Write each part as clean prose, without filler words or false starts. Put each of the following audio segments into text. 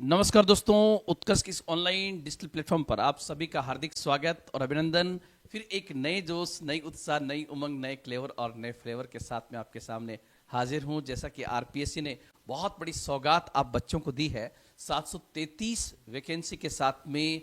नमस्कार दोस्तों, उत्कर्ष की इस ऑनलाइन डिजिटल प्लेटफॉर्म पर आप सभी का हार्दिक स्वागत और अभिनंदन। फिर एक नए जोश, नई उत्साह, नई उमंग, नए क्लेवर और नए फ्लेवर के साथ में आपके सामने हाजिर हूं। जैसा कि आरपीएससी ने बहुत बड़ी सौगात आप बच्चों को दी है, 733 वैकेंसी के साथ में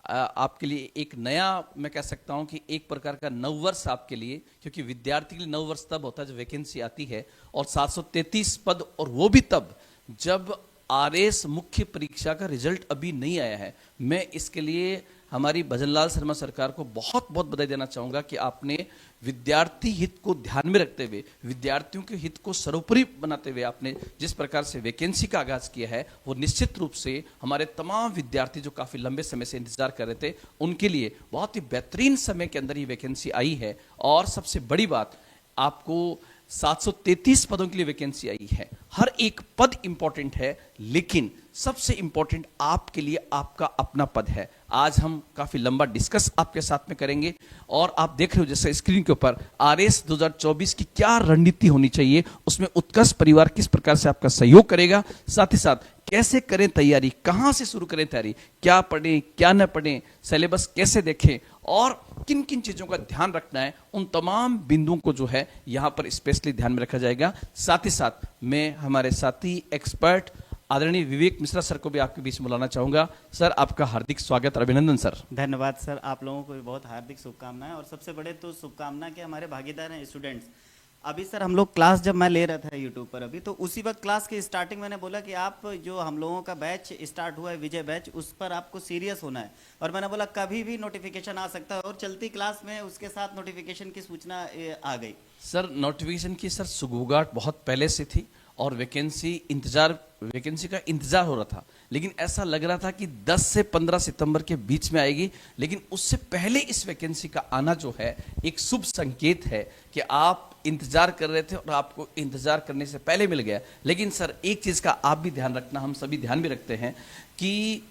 आपके लिए एक नया, मैं कह सकता हूं कि एक प्रकार का नववर्ष आपके लिए, क्योंकि विद्यार्थी के लिए नववर्ष तब होता है जब वैकेंसी आती है और 733 पद, और वो भी तब जब आरएस मुख्य परीक्षा का रिजल्ट अभी नहीं आया है। मैं इसके लिए हमारी भजनलाल शर्मा सरकार को बहुत बहुत बधाई देना चाहूंगा कि आपने विद्यार्थी हित को ध्यान में रखते हुए, विद्यार्थियों के हित को सर्वोपरि बनाते हुए आपने जिस प्रकार से वैकेंसी का आगाज किया है, वो निश्चित रूप से हमारे तमाम विद्यार्थी जो काफी लंबे समय से इंतजार कर रहे थे, उनके लिए बहुत ही बेहतरीन समय के अंदर ये वैकेंसी आई है। और सबसे बड़ी बात, आपको 733 पदों के लिए वैकेंसी आई है। हर एक पद इंपॉर्टेंट है, लेकिन सबसे इंपॉर्टेंट आपके लिए आपका अपना पद है। आज हम काफी लंबा डिस्कस आपके साथ में करेंगे और आप देख रहे हो जैसे स्क्रीन के ऊपर आरएस 2024 की क्या रणनीति होनी चाहिए, उसमें उत्कर्ष परिवार किस प्रकार से आपका सहयोग करेगा, साथ ही साथ कैसे करें तैयारी, कहां से शुरू करें तैयारी, क्या पढ़ें क्या न पढ़ें, सिलेबस कैसे देखें और किन किन चीजों का ध्यान रखना है, उन तमाम बिंदुओं को जो है यहां पर स्पेशली ध्यान में रखा जाएगा। साथ ही साथ मैं हमारे साथी एक्सपर्ट आदरणीय विवेक मिश्रा सर को भी आपके बीच में बुलाना चाहूंगा। सर, आपका हार्दिक स्वागत और अभिनंदन सर। धन्यवाद सर, आप लोगों को भी बहुत हार्दिक शुभकामनाएं। और सबसे बड़े तो शुभकामना कि हमारे भागीदार हैं स्टूडेंट्स। अभी सर हम लोग क्लास जब मैं ले रहा था यूट्यूब पर अभी, तो उसी वक्त क्लास के स्टार्टिंग मैंने बोला कि आप जो हम लोगों का बैच स्टार्ट हुआ है विजय बैच, उस पर आपको सीरियस होना है। और मैंने बोला कभी भी नोटिफिकेशन आ सकता है, और चलती क्लास में उसके साथ नोटिफिकेशन की सूचना आ गई। सर, नोटिफिकेशन की सर सुगबुगाहट बहुत पहले से थी और वैकेंसी का इंतजार हो रहा था, लेकिन ऐसा लग रहा था कि 10 से 15 सितंबर के बीच में आएगी। लेकिन उससे पहले इस वैकेंसी का आना जो है एक शुभ संकेत है कि आप इंतजार कर रहे थे और आपको इंतजार करने से पहले मिल गया। लेकिन सर, एक चीज का आप भी ध्यान रखना, हम सभी ध्यान भी रखते हैं कि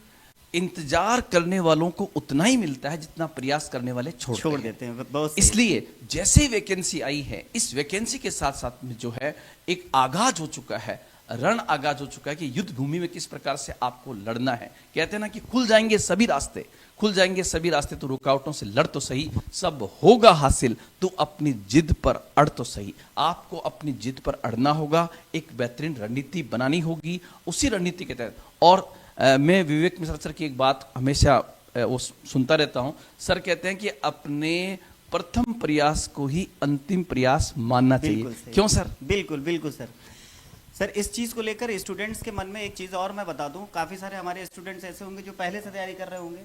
इंतजार करने वालों को उतना ही मिलता है जितना प्रयास करने वाले छोड़ देते हैं। इसलिए जैसे ही वैकेंसी आई है, इस वैकेंसी के साथ साथ में जो है एक आगाज हो चुका है, रण आगाज हो चुका है कि युद्ध भूमि में किस प्रकार से आपको लड़ना है। कहते हैं ना कि खुल जाएंगे सभी रास्ते, खुल जाएंगे सभी रास्ते, तो रुकावटों से लड़ तो सही, सब होगा हासिल, तो अपनी जिद पर अड़ तो सही। आपको अपनी जिद पर अड़ना होगा, एक बेहतरीन रणनीति बनानी होगी, उसी रणनीति के तहत। और मैं विवेक मिश्रा सर की एक बात हमेशा वो सुनता रहता हूं। सर कहते हैं कि अपने प्रथम प्रयास को ही अंतिम प्रयास मानना चाहिए। क्यों सर? बिल्कुल बिल्कुल सर। सर, इस चीज़ को लेकर स्टूडेंट्स के मन में एक चीज़ और मैं बता दूं, काफ़ी सारे हमारे स्टूडेंट्स ऐसे होंगे जो पहले से तैयारी कर रहे होंगे,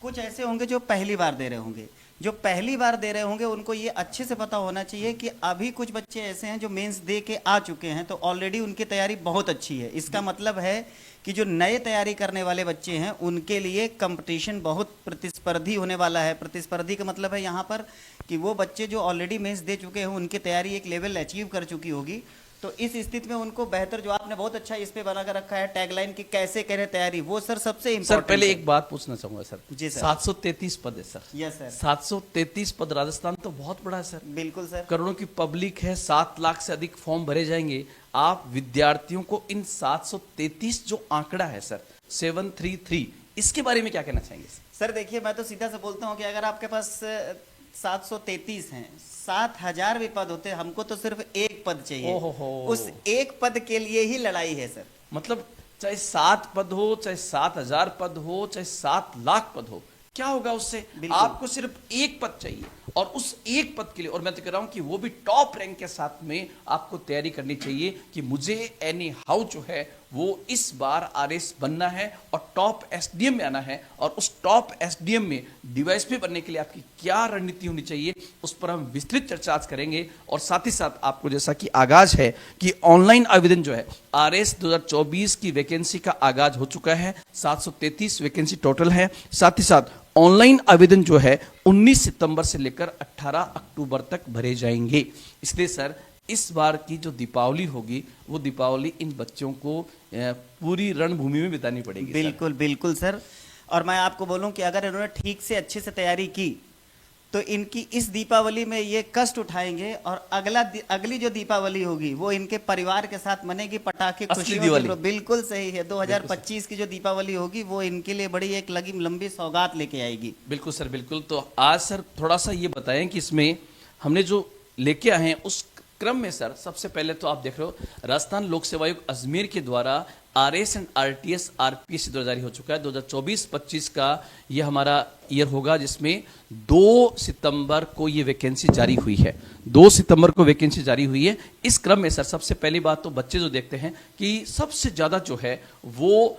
कुछ ऐसे होंगे जो पहली बार दे रहे होंगे। जो पहली बार दे रहे होंगे उनको ये अच्छे से पता होना चाहिए कि अभी कुछ बच्चे ऐसे हैं जो मेंस दे के आ चुके हैं, तो ऑलरेडी उनकी तैयारी बहुत अच्छी है। इसका मतलब है कि जो नए तैयारी करने वाले बच्चे हैं उनके लिए कंपटीशन बहुत प्रतिस्पर्धी होने वाला है। प्रतिस्पर्धी का मतलब है यहाँ पर कि वो बच्चे जो ऑलरेडी मेंस दे चुके हैं उनकी तैयारी एक लेवल अचीव कर चुकी होगी। तो इस स्थिति में उनको बेहतर, जो आपने बहुत अच्छा इस पे बनाकर रखा है टैगलाइन की कैसे करें तैयारी, वो सर सबसे इम्पोर्टेंट। सर, पहले एक बात पूछना चाहूंगा सर। जी सर। 733 पद है सर। Yes sir. 733 पद, राजस्थान तो बहुत बड़ा है सर। बिल्कुल सर। करोड़ों की पब्लिक है, 7 लाख से अधिक फॉर्म भरे जाएंगे। आप विद्यार्थियों को इन 733 जो आंकड़ा है सर 733, इसके बारे में क्या कहना चाहेंगे? सर देखिए, मैं तो सीधा से बोलता हूँ कि अगर आपके पास 733 हैं, 7000 भी पद होते, हमको तो सिर्फ एक पद चाहिए। उस एक पद के लिए ही लड़ाई है सर। मतलब चाहे 7 पद हो, चाहे 7000 पद हो, चाहे 7 लाख पद हो, क्या होगा उससे? आपको सिर्फ एक पद चाहिए और उस एक पद के लिए, और मैं तो कह रहा हूं कि वो भी टॉप रैंक के साथ में आपको तैयारी करनी चाहिए कि मुझे एनी हाउ जो है वो इस बार आरएस बनना है और टॉप एसडीएम में आना है। और उस टॉप एसडीएम में डीवाईएसपी बनने के लिए आपकी क्या रणनीति होनी चाहिए, उस पर हम विस्तृत चर्चा आज करेंगे। और साथ ही साथ आपको, जैसा कि आगाज है कि ऑनलाइन आवेदन जो है आरएस 2024 की वैकेंसी का आगाज हो चुका है। 733 वैकेंसी टोटल है। साथ ही साथ ऑनलाइन आवेदन जो है 19 सितंबर से लेकर 18 अक्टूबर तक भरे जाएंगे। इसलिए सर, इस बार की जो दीपावली होगी वो दीपावली इन बच्चों को पूरी रणभूमि में बितानी पड़ेगी। बिल्कुल बिल्कुल सर। और मैं आपको बोलूं कि अगर इन्होंने ठीक से अच्छे से तैयारी की तो इनकी इस दीपावली में ये कष्ट उठाएंगे और अगली जो दीपावली होगी वो इनके परिवार के साथ मनेगी, पटाखे असली खुशियों दिवाली। से। बिल्कुल सही है। 2025 की जो दीपावली होगी वो इनके लिए बड़ी एक लंबी सौगात लेके आएगी। बिल्कुल सर, बिल्कुल। तो आज सर थोड़ा सा ये बताएं कि इसमें हमने जो लेके आए हैं उस क्रम में सर सबसे पहले तो आप देख रहे हो राजस्थान लोक सेवा आयोग अजमेर के द्वारा आरएस एंड आरटीएस आरपीएस जारी हो चुका है। 2024-25 का ये हमारा ईयर होगा, जिसमें 2 सितंबर को ये वैकेंसी जारी हुई है। 2 सितंबर को वैकेंसी जारी हुई है। इस क्रम में सर सबसे पहली बात तो बच्चे जो देखते हैं कि सबसे ज्यादा जो है वो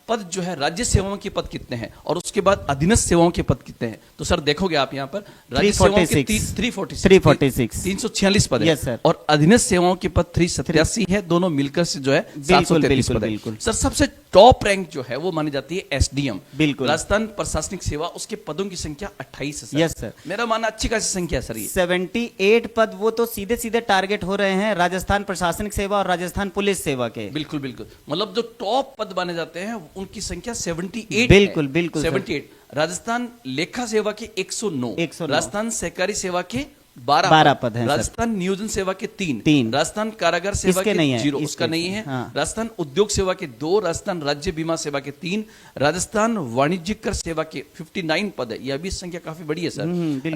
पद जो है राज्य सेवाओं के पद कितने हैं और उसके बाद अधीनस्थ सेवाओं के पद कितने हैं। तो सर देखोगे आप यहाँ पर राज्य सेवाओं के 346 पद है। yes, sir. और अधीनस्थ सेवाओं के पद 387 है। दोनों मिलकर से जो है 733 पद है। सर सबसे टॉप रैंक जो है वो मानी जाती है एसडीएम। बिल्कुल। राजस्थान प्रशासनिक सेवा, उसके पदों की संख्या 28 है सर। Yes sir. मेरा मानना अच्छी खासी संख्या है सर ये। 78 पद वो तो सीधे सीधे टारगेट हो रहे हैं राजस्थान प्रशासनिक सेवा और राजस्थान पुलिस सेवा के। बिल्कुल बिल्कुल, मतलब जो टॉप पद माने जाते हैं उनकी संख्या 78 बिल्कुल बिल्कुल 78। राजस्थान लेखा सेवा के 109, 109। राजस्थान सहकारी सेवा के 12 पद हैं। राजस्थान नियोजन सेवा के 3, राजस्थान कारागार सेवा के नहीं 0, उसका नहीं है। हाँ। राजस्थान उद्योग सेवा के 2, राजस्थान राज्य बीमा सेवा के 3, राजस्थान वाणिज्यिक कर सेवा के 59 पद है। यह भी संख्या काफी बड़ी है सर।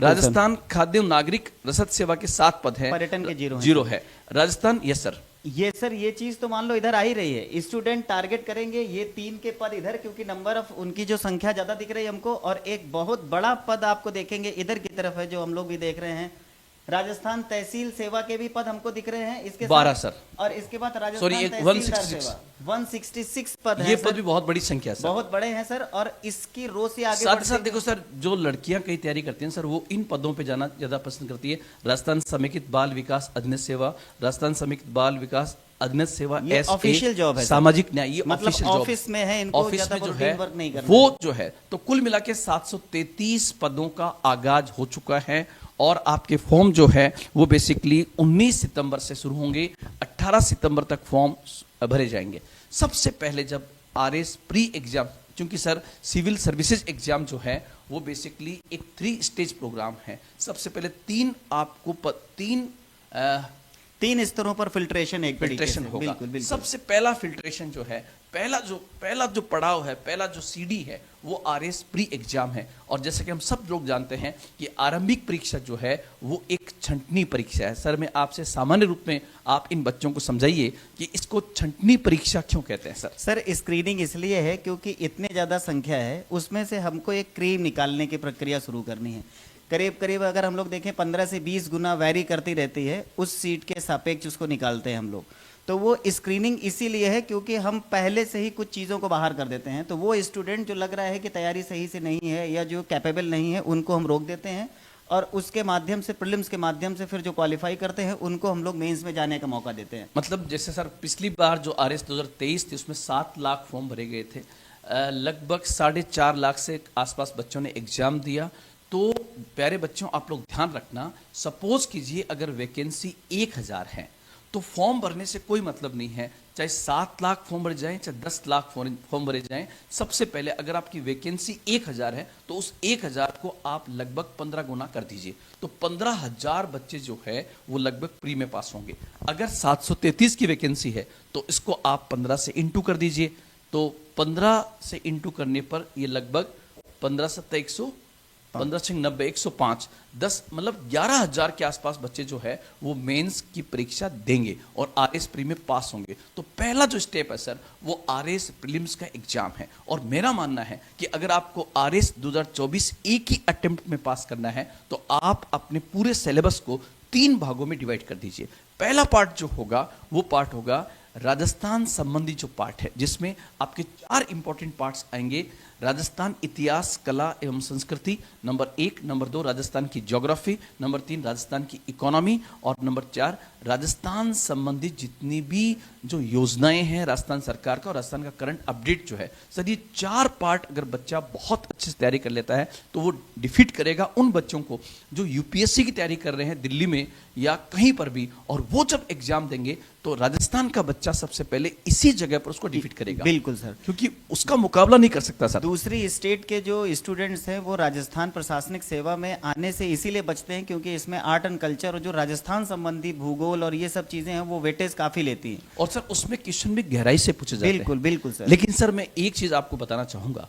राजस्थान खाद्य नागरिक रसद सेवा के 7 पद है। पर्यटन के 0 है। राजस्थान, यस सर, ये सर ये चीज तो मान लो इधर आ ही रही है। स्टूडेंट टारगेट करेंगे ये 3 के पद इधर, क्योंकि नंबर ऑफ उनकी जो संख्या ज्यादा दिख रही है हमको। और एक बहुत बड़ा पद आपको देखेंगे इधर की तरफ है जो हम लोग भी देख रहे हैं, राजस्थान तहसील सेवा के भी पद हमको दिख रहे हैं। इसके 12 सर। और इसके बाद राजस्थान सॉरी, तहसीलदार सेवा 166 पद ये है। पद भी बहुत बड़ी संख्या है सर, बहुत बड़े हैं सर। और इसकी रो से आगे साथ ही साथ देखो सर, जो लड़कियां कई तैयारी करती हैं सर वो इन पदों पे जाना ज्यादा पसंद करती है। राजस्थान समेकित बाल विकास अधीनस्थ सेवा, राजस्थान समेकित बाल विकास अधीनस्थ सेवा, ये ऑफिशियल जॉब है, सामाजिक न्याय, ये मतलब ऑफिशियल जॉब ऑफिस में है, इनको ऑफिस में जो है वर्क नहीं करना वो जो है। तो कुल मिला के 733 पदों का आगाज हो चुका है और आपके फॉर्म जो है वो बेसिकली 19 सितंबर से शुरू होंगे, 18 सितंबर तक फॉर्म भरे जाएंगे। सबसे पहले जब आरएस प्री एग्जाम, क्योंकि सर सिविल सर्विसेज एग्जाम जो है वो बेसिकली एक 3 स्टेज प्रोग्राम है। सबसे पहले 3 स्तरों पर फिल्ट्रेशन होगा। बिल्कुल, बिल्कुल। सबसे पहला फिल्ट्रेशन जो है, पहला जो पड़ाव है, पहला जो सीडी है वो आरएस प्री एग्जाम है। और जैसे कि हम सब लोग जानते हैं कि आरंभिक परीक्षा जो है वो एक छंटनी परीक्षा है। सर मैं आपसे सामान्य रूप में आप इन बच्चों को समझाइए कि इसको छंटनी परीक्षा क्यों कहते हैं सर। सर स्क्रीनिंग इसलिए है क्योंकि इतने ज्यादा संख्या है, उसमें से हमको एक क्रीम निकालने की प्रक्रिया शुरू करनी है। करीब करीब अगर हम लोग देखें 15 से 20 गुना वैरी करती रहती है उस सीट के सापेक्ष उसको निकालते हैं हम लोग। तो वो स्क्रीनिंग इसीलिए है क्योंकि हम पहले से ही कुछ चीज़ों को बाहर कर देते हैं। तो वो स्टूडेंट जो लग रहा है कि तैयारी सही से नहीं है या जो कैपेबल नहीं है उनको हम रोक देते हैं और उसके माध्यम से प्रीलिम्स के माध्यम से फिर जो क्वालिफाई करते हैं उनको हम लोग मेंस में जाने का मौका देते हैं। मतलब जैसे सर पिछली बार जो आरएस 2023 थी उसमें 7 लाख फॉर्म भरे गए थे, लगभग 4.5 लाख से आसपास बच्चों ने एग्जाम दिया। तो प्यारे बच्चों आप लोग ध्यान रखना, सपोज कीजिए अगर वैकेंसी 1000 है तो फॉर्म भरने से कोई मतलब नहीं है, चाहे 7 लाख फॉर्म भरे जाएं चाहे 10 लाख फॉर्म भरे जाएं। सबसे पहले अगर आपकी वैकेंसी 1000 है तो उस 1000 को आप लगभग 15 गुना कर दीजिए, तो 15,000 बच्चे जो है वो लगभग प्री में पास होंगे। अगर 733 की वैकेंसी है तो इसको आप 15 से इंटू कर दीजिए, तो 15 से इंटू करने पर ये लगभग 15 सत्ता 190 105 10 मतलब 11,000 के आसपास बच्चे जो है वो मेंस की परीक्षा देंगे और आरएस प्री में पास होंगे। तो पहला जो स्टेप है सर वो आरएस प्रीलिम्स का एग्जाम है। और मेरा मानना है कि अगर आपको आरएस 2024 एक ही अटेम्प्ट में पास करना है तो आप अपने पूरे सिलेबस को 3 भागों में डिवाइड कर दीजिए। पहला पार्ट जो होगा वो पार्ट होगा राजस्थान संबंधी जो पार्ट है, जिसमें आपके 4 इंपॉर्टेंट पार्ट्स आएंगे। राजस्थान इतिहास, कला एवं संस्कृति नंबर 1, नंबर 2 राजस्थान की ज्योग्राफी, नंबर 3 राजस्थान की इकोनॉमी और नंबर 4 राजस्थान संबंधित जितनी भी जो योजनाएं हैं राजस्थान सरकार का और राजस्थान का करंट अपडेट जो है। सर ये 4 पार्ट अगर बच्चा बहुत अच्छे से तैयारी कर लेता है तो वो डिफीट करेगा उन बच्चों को जो यूपीएससी की तैयारी कर रहे हैं दिल्ली में या कहीं पर भी, और वो जब एग्जाम देंगे तो राजस्थान का बच्चा सबसे पहले इसी जगह पर उसको डिफीट करेगा, बिल्कुल सर। क्योंकि उसका मुकाबला नहीं कर सकता सर। दूसरी स्टेट के जो स्टूडेंट्स हैं वो राजस्थान प्रशासनिक सेवा में आने से इसीलिए बचते हैं क्योंकि इसमें आर्ट एंड कल्चर और जो राजस्थान संबंधी भूगोल और ये सब चीजें हैं वो वेटेज काफी लेती हैं। और सर उसमें क्वेश्चन भी गहराई से पूछे जाते हैं। बिल्कुल बिल्कुल सर। लेकिन सर मैं एक चीज आपको बताना चाहूंगा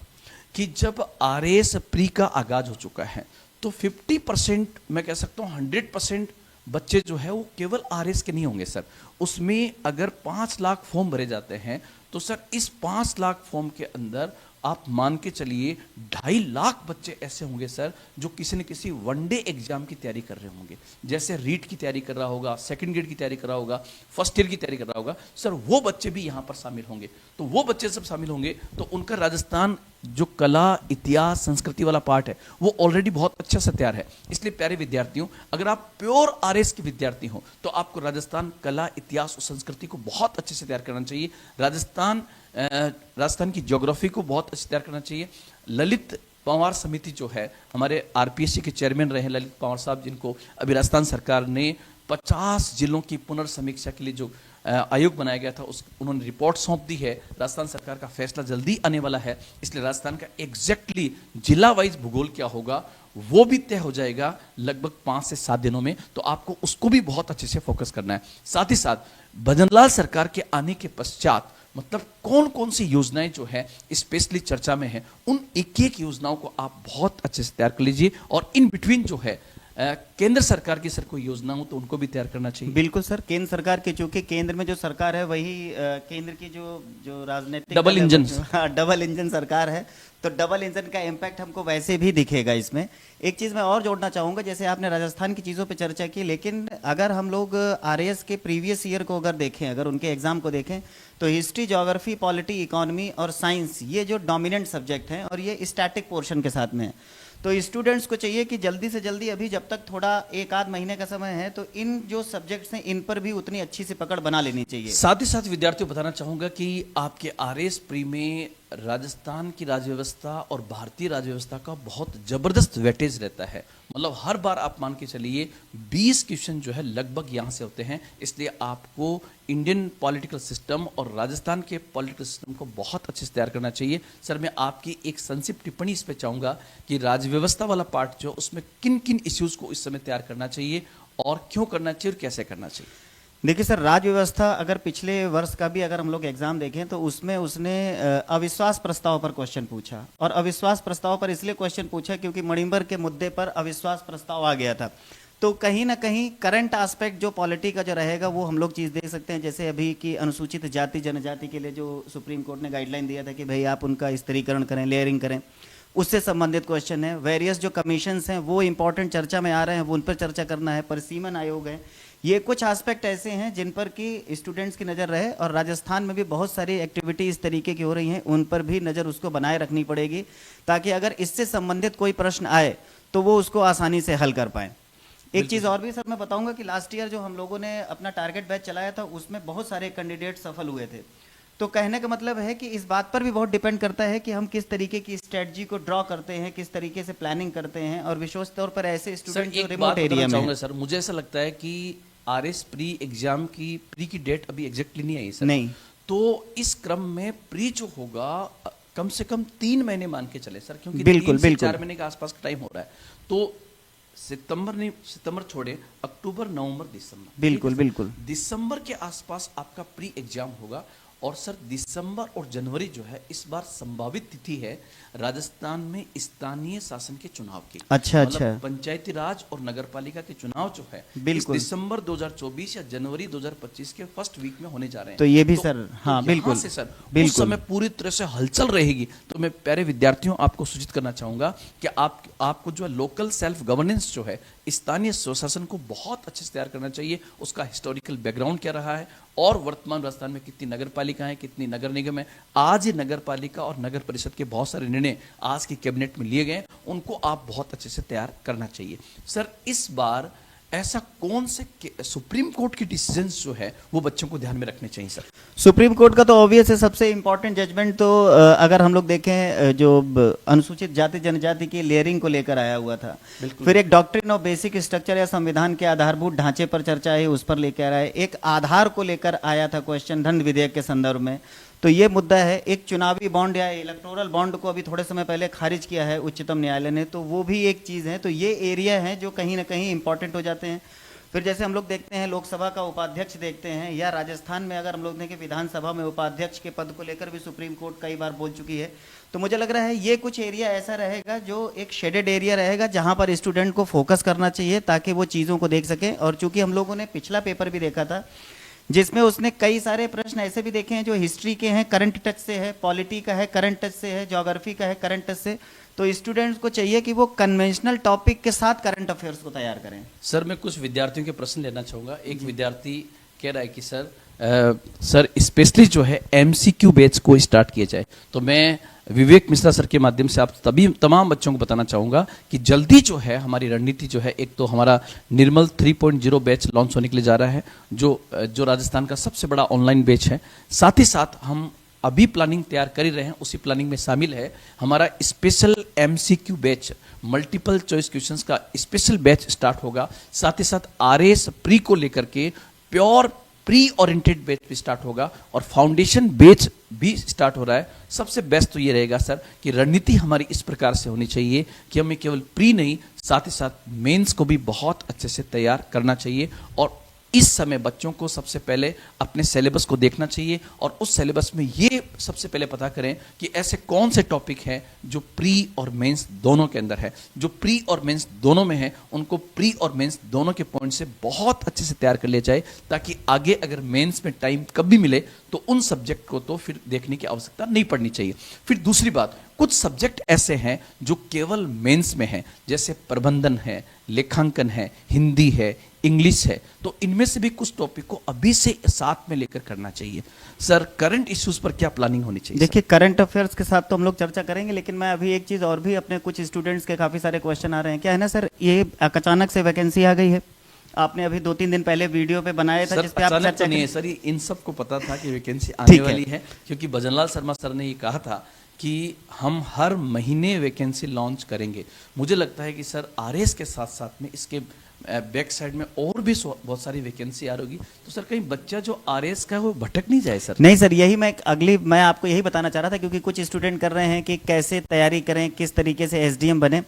कि जब आरएएस प्री का आगाज हो चुका है तो 50%, मैं कह सकता हूं 100% बच्चे जो है वो केवल आरएएस के नहीं होंगे सर। उसमें अगर 5 लाख फॉर्म भरे जाते हैं तो सर इस 5 लाख फॉर्म के अंदर आप मान के चलिए 2.5 लाख बच्चे ऐसे होंगे सर जो किसी न किसी वनडे एग्जाम की तैयारी कर रहे होंगे, जैसे रीट की तैयारी कर रहा होगा, सेकंड ग्रेड की तैयारी कर रहा होगा, फर्स्ट ईयर की तैयारी कर रहा होगा सर। वो बच्चे भी यहाँ पर शामिल होंगे। तो वो बच्चे सब शामिल होंगे तो उनका राजस्थान जो कला, इतिहास, संस्कृति वाला पार्ट है वो ऑलरेडी बहुत अच्छा से तैयार है। इसलिए प्यारे विद्यार्थियों, अगर आप प्योर आरएस के विद्यार्थी हो तो आपको राजस्थान कला, इतिहास और संस्कृति को बहुत अच्छे से तैयार करना चाहिए। राजस्थान की ज्योग्राफी को बहुत अच्छे से तैयार करना चाहिए। ललित पंवार समिति जो है, हमारे आरपीएससी के चेयरमैन रहे ललित पंवार साहब, जिनको अभी राजस्थान सरकार ने 50 जिलों की पुनर्समीक्षा के लिए जो आयोग बनाया गया था उन्होंने रिपोर्ट सौंप दी है। राजस्थान सरकार का फैसला जल्दी आने वाला है, इसलिए राजस्थान का एग्जैक्टली जिला वाइज भूगोल क्या होगा वो भी तय हो जाएगा लगभग 5 से 7 दिनों में। तो आपको उसको भी बहुत अच्छे से फोकस करना है। साथ ही साथ भजनलाल सरकार के आने के पश्चात मतलब कौन कौन सी योजनाएं जो है स्पेशली चर्चा में है, उन एक एक योजनाओं को आप बहुत अच्छे से तैयार कर लीजिए। और इन बिटवीन जो है केंद्र सरकार की सर कोई योजना हो तो उनको भी तैयार करना चाहिए। बिल्कुल सर, केंद्र सरकार की, चूंकि केंद्र में जो सरकार है वही केंद्र की जो राजनीतिक डबल इंजन, डबल इंजन सरकार है, तो डबल इंजन का इम्पैक्ट हमको वैसे भी दिखेगा इसमें। एक चीज़ मैं और जोड़ना चाहूँगा, जैसे आपने राजस्थान की चीज़ों पे चर्चा की, लेकिन अगर हम लोग आरएएस के प्रीवियस ईयर को अगर देखें, अगर उनके एग्जाम को देखें तो हिस्ट्री, ज्योग्राफी, पॉलिटी, इकोनॉमी और साइंस ये जो डोमिनेंट सब्जेक्ट हैं और ये स्टैटिक पोर्शन के साथ में है। तो स्टूडेंट्स को चाहिए कि जल्दी से जल्दी, अभी जब तक थोड़ा 1 आध महीने का समय है, तो इन जो सब्जेक्ट्स हैं इन पर भी उतनी अच्छी सी पकड़ बना लेनी चाहिए। साथ ही साथ विद्यार्थियों बताना चाहूंगा कि आपके आरएएस प्री में राजस्थान की राज्य व्यवस्था और भारतीय राज्य व्यवस्था का बहुत जबरदस्त वेटेज रहता है। मतलब हर बार आप मान के चलिए 20 क्वेश्चन जो है लगभग यहां से होते हैं। इसलिए आपको इंडियन पॉलिटिकल सिस्टम और राजस्थान के पॉलिटिकल सिस्टम को बहुत अच्छे से तैयार करना चाहिए। सर मैं आपकी एक संक्षिप्त टिप्पणी इस पे चाहूंगा कि राज्य व्यवस्था वाला पार्ट जो उसमें किन किन इश्यूज को इस समय तैयार करना चाहिए और क्यों करना चाहिए और कैसे करना चाहिए। देखिए सर, राज्य व्यवस्था अगर पिछले वर्ष का भी अगर हम लोग एग्जाम देखें तो उसमें उसने अविश्वास प्रस्ताव पर क्वेश्चन पूछा, और अविश्वास प्रस्ताव पर इसलिए क्वेश्चन पूछा क्योंकि मणिमबर के मुद्दे पर अविश्वास प्रस्ताव आ गया था। तो कहीं ना कहीं करंट एस्पेक्ट जो पॉलिटी का जो रहेगा वो हम लोग चीज़ देख सकते हैं। जैसे अभी की अनुसूचित जाति जनजाति के लिए जो सुप्रीम कोर्ट ने गाइडलाइन दिया था कि भाई आप उनका स्त्रीकरण करें, लेयरिंग करें, उससे संबंधित क्वेश्चन है। वेरियस जो कमीशंस हैं वो इंपॉर्टेंट चर्चा में आ रहे हैं, वो उन पर चर्चा करना है। परिसीमन आयोग है, ये कुछ एस्पेक्ट ऐसे हैं जिन पर कि स्टूडेंट्स की नज़र रहे। और राजस्थान में भी बहुत सारी एक्टिविटी इस तरीके की हो रही हैं, उन पर भी नज़र उसको बनाए रखनी पड़ेगी, ताकि अगर इससे संबंधित कोई प्रश्न आए तो वो उसको आसानी से हल कर पाएँ। एक चीज़ और भी सर मैं बताऊंगा कि लास्ट ईयर जो हम लोगों ने अपना टारगेट बैच चलाया था उसमें बहुत सारे कैंडिडेट सफल हुए थे। तो कहने का मतलब है कि इस बात पर भी बहुत डिपेंड करता है कि हम किस तरीके की स्ट्रेटजी को ड्रॉ करते हैं, किस तरीके से प्लानिंग करते हैं, और विशेष तौर पर ऐसे स्टूडेंट जो रिमोट एरिया में हैं। सर मुझे ऐसा लगता है कि आरएस प्री एग्जाम की प्री की डेट अभी एग्जैक्टली नहीं आई सर। नहीं, तो इस क्रम में प्री जो होगा कम से कम 3 महीने मान के चले सर, क्योंकि बिल्कुल 3 से 4 महीने के आसपास का टाइम हो रहा है। तो सितंबर छोड़े, अक्टूबर, नवंबर, दिसंबर, बिल्कुल बिल्कुल दिसंबर के आसपास आपका प्री एग्जाम होगा। और सर दिसंबर और जनवरी जो है इस बार संभावित तिथि है राजस्थान में स्थानीय शासन के चुनाव की। अच्छा मतलब अच्छा, पंचायती राज और नगर पालिका के चुनाव जो है बिल्कुल इस दिसंबर 2024 या जनवरी 2025 के फर्स्ट वीक में होने जा रहे हैं। तो ये भी सर, हाँ तो बिल्कुल से सर बिल्कुल उस समय पूरी तरह से हलचल रहेगी। तो मैं प्यारे विद्यार्थियों आपको सूचित करना चाहूंगा कि आपको जो है लोकल सेल्फ गवर्नेंस जो है, स्थानीय स्वशासन को बहुत अच्छे से तैयार करना चाहिए। उसका हिस्टोरिकल बैकग्राउंड क्या रहा है और वर्तमान राजस्थान में कितनी नगर पालिका है, कितनी नगर निगम है। आज ये नगर पालिका और नगर परिषद के बहुत सारे निर्णय आज की कैबिनेट में लिए गए, उनको आप बहुत अच्छे से तैयार करना चाहिए। सर इस बार ऐसा कौन से सुप्रीम कोर्ट के डिसीजंस जो है वो बच्चों को ध्यान में रखने चाहिए सर? सुप्रीम कोर्ट का तो ऑब्वियस है, सबसे इम्पोर्टेंट जजमेंट तो अगर हम लोग देखें जो अनुसूचित जाति जनजाति की लेयरिंग को लेकर आया हुआ था। फिर एक डॉक्ट्रिन ऑफ बेसिक स्ट्रक्चर या संविधान के आधारभूत ढांचे पर चर्चा है, उस पर लेकर आए। एक आधार को लेकर आया था क्वेश्चन धन विधेयक के संदर्भ में, तो ये मुद्दा है। एक चुनावी बॉन्ड या इलेक्टोरल बॉन्ड को अभी थोड़े समय पहले खारिज किया है उच्चतम न्यायालय ने, तो वो भी एक चीज़ है। तो ये एरिया है जो कहीं ना कहीं इंपॉर्टेंट हो जाते हैं। फिर जैसे हम लोग देखते हैं लोकसभा का उपाध्यक्ष देखते हैं, या राजस्थान में अगर हम लोग देखें विधानसभा में उपाध्यक्ष के पद को लेकर भी सुप्रीम कोर्ट कई बार बोल चुकी है। तो मुझे लग रहा है ये कुछ एरिया ऐसा रहेगा जो एक शेडेड एरिया रहेगा जहां पर स्टूडेंट को फोकस करना चाहिए ताकि वो चीज़ों को देख सकें। और चूंकि हम लोगों ने पिछला पेपर भी देखा था जिसमें उसने कई सारे प्रश्न ऐसे भी देखे हैं जो हिस्ट्री के हैं, करंट टच से है, पॉलिटी का है, करंट टच से है, ज्योग्राफी का है, करंट टच से। तो स्टूडेंट्स को चाहिए कि वो कन्वेंशनल टॉपिक के साथ करंट अफेयर्स को तैयार करें। सर मैं कुछ विद्यार्थियों के प्रश्न लेना चाहूँगा। एक विद्यार्थी कह रहा है कि सर स्पेशली जो है एमसीक्यू बैच को स्टार्ट किया जाए। तो मैं विवेक मिश्रा सर के माध्यम से आप तमाम बच्चों को बताना चाहूँगा कि जल्दी जो है हमारी रणनीति जो है, एक तो हमारा निर्मल 3.0 बैच लॉन्च होने के लिए जा रहा है जो राजस्थान का सबसे बड़ा ऑनलाइन बैच है। साथ ही साथ हम अभी प्लानिंग तैयार कर ही रहे हैं, उसी प्लानिंग में शामिल है हमारा special MCQ batch, multiple choice questions का स्पेशल बैच स्टार्ट होगा। साथ ही साथ आरएस प्री को लेकर के प्योर प्री ओरिएंटेड बैच भी स्टार्ट होगा और फाउंडेशन बैच भी स्टार्ट हो रहा है। सबसे बेस्ट तो ये रहेगा सर कि रणनीति हमारी इस प्रकार से होनी चाहिए कि हमें केवल प्री नहीं, साथ ही साथ मेंस को भी बहुत अच्छे से तैयार करना चाहिए। और इस समय बच्चों को सबसे पहले अपने सिलेबस को देखना चाहिए और उस सिलेबस में ये सबसे पहले पता करें कि ऐसे कौन से टॉपिक हैं जो प्री और मेंस दोनों के अंदर है। जो प्री और मेंस दोनों में है उनको प्री और मेंस दोनों के पॉइंट से बहुत अच्छे से तैयार कर लिया जाए, ताकि आगे अगर मेंस में टाइम कभी मिले तो उन सब्जेक्ट को तो फिर देखने की आवश्यकता नहीं पड़नी चाहिए। फिर दूसरी बात, कुछ सब्जेक्ट ऐसे हैं जो केवल मेंस में हैं, जैसे प्रबंधन है, लेखांकन है, हिंदी है, इंग्लिश है। तो इनमें से भी कुछ टॉपिक को अभी से साथ में लेकर करना चाहिए। सर करंट इश्यूज पर क्या प्लानिंग होनी चाहिए? देखिए करंट अफेयर्स के साथ तो हम लोग चर्चा करेंगे, लेकिन मैं अभी एक चीज़ और भी, अपने कुछ स्टूडेंट्स के काफ़ी सारे क्वेश्चन आ रहे हैं। क्या है ना सर, ये अचानक से वैकेंसी आ गई है, आपने अभी 2-3 दिन पहले वीडियो पे बनाया था जिस पे आप चर्चा नहीं है सर, ये इन सबको पता था कि वैकेंसी आने वाली है, क्योंकि भजनलाल शर्मा सर ने ये कहा था कि हम हर महीने वैकेंसी लॉन्च करेंगे। मुझे लगता है कि सर आरएस के साथ साथ में इसके बैक साइड में और भी बहुत सारी वैकेंसी आ रही, तो सर कहीं बच्चा जो आरएस का है वो भटक नहीं जाए सर? नहीं सर, यही मैं आपको यही बताना चाह रहा था, क्योंकि कुछ स्टूडेंट कर रहे हैं कि कैसे तैयारी करें, किस तरीके से एसडीएम बने।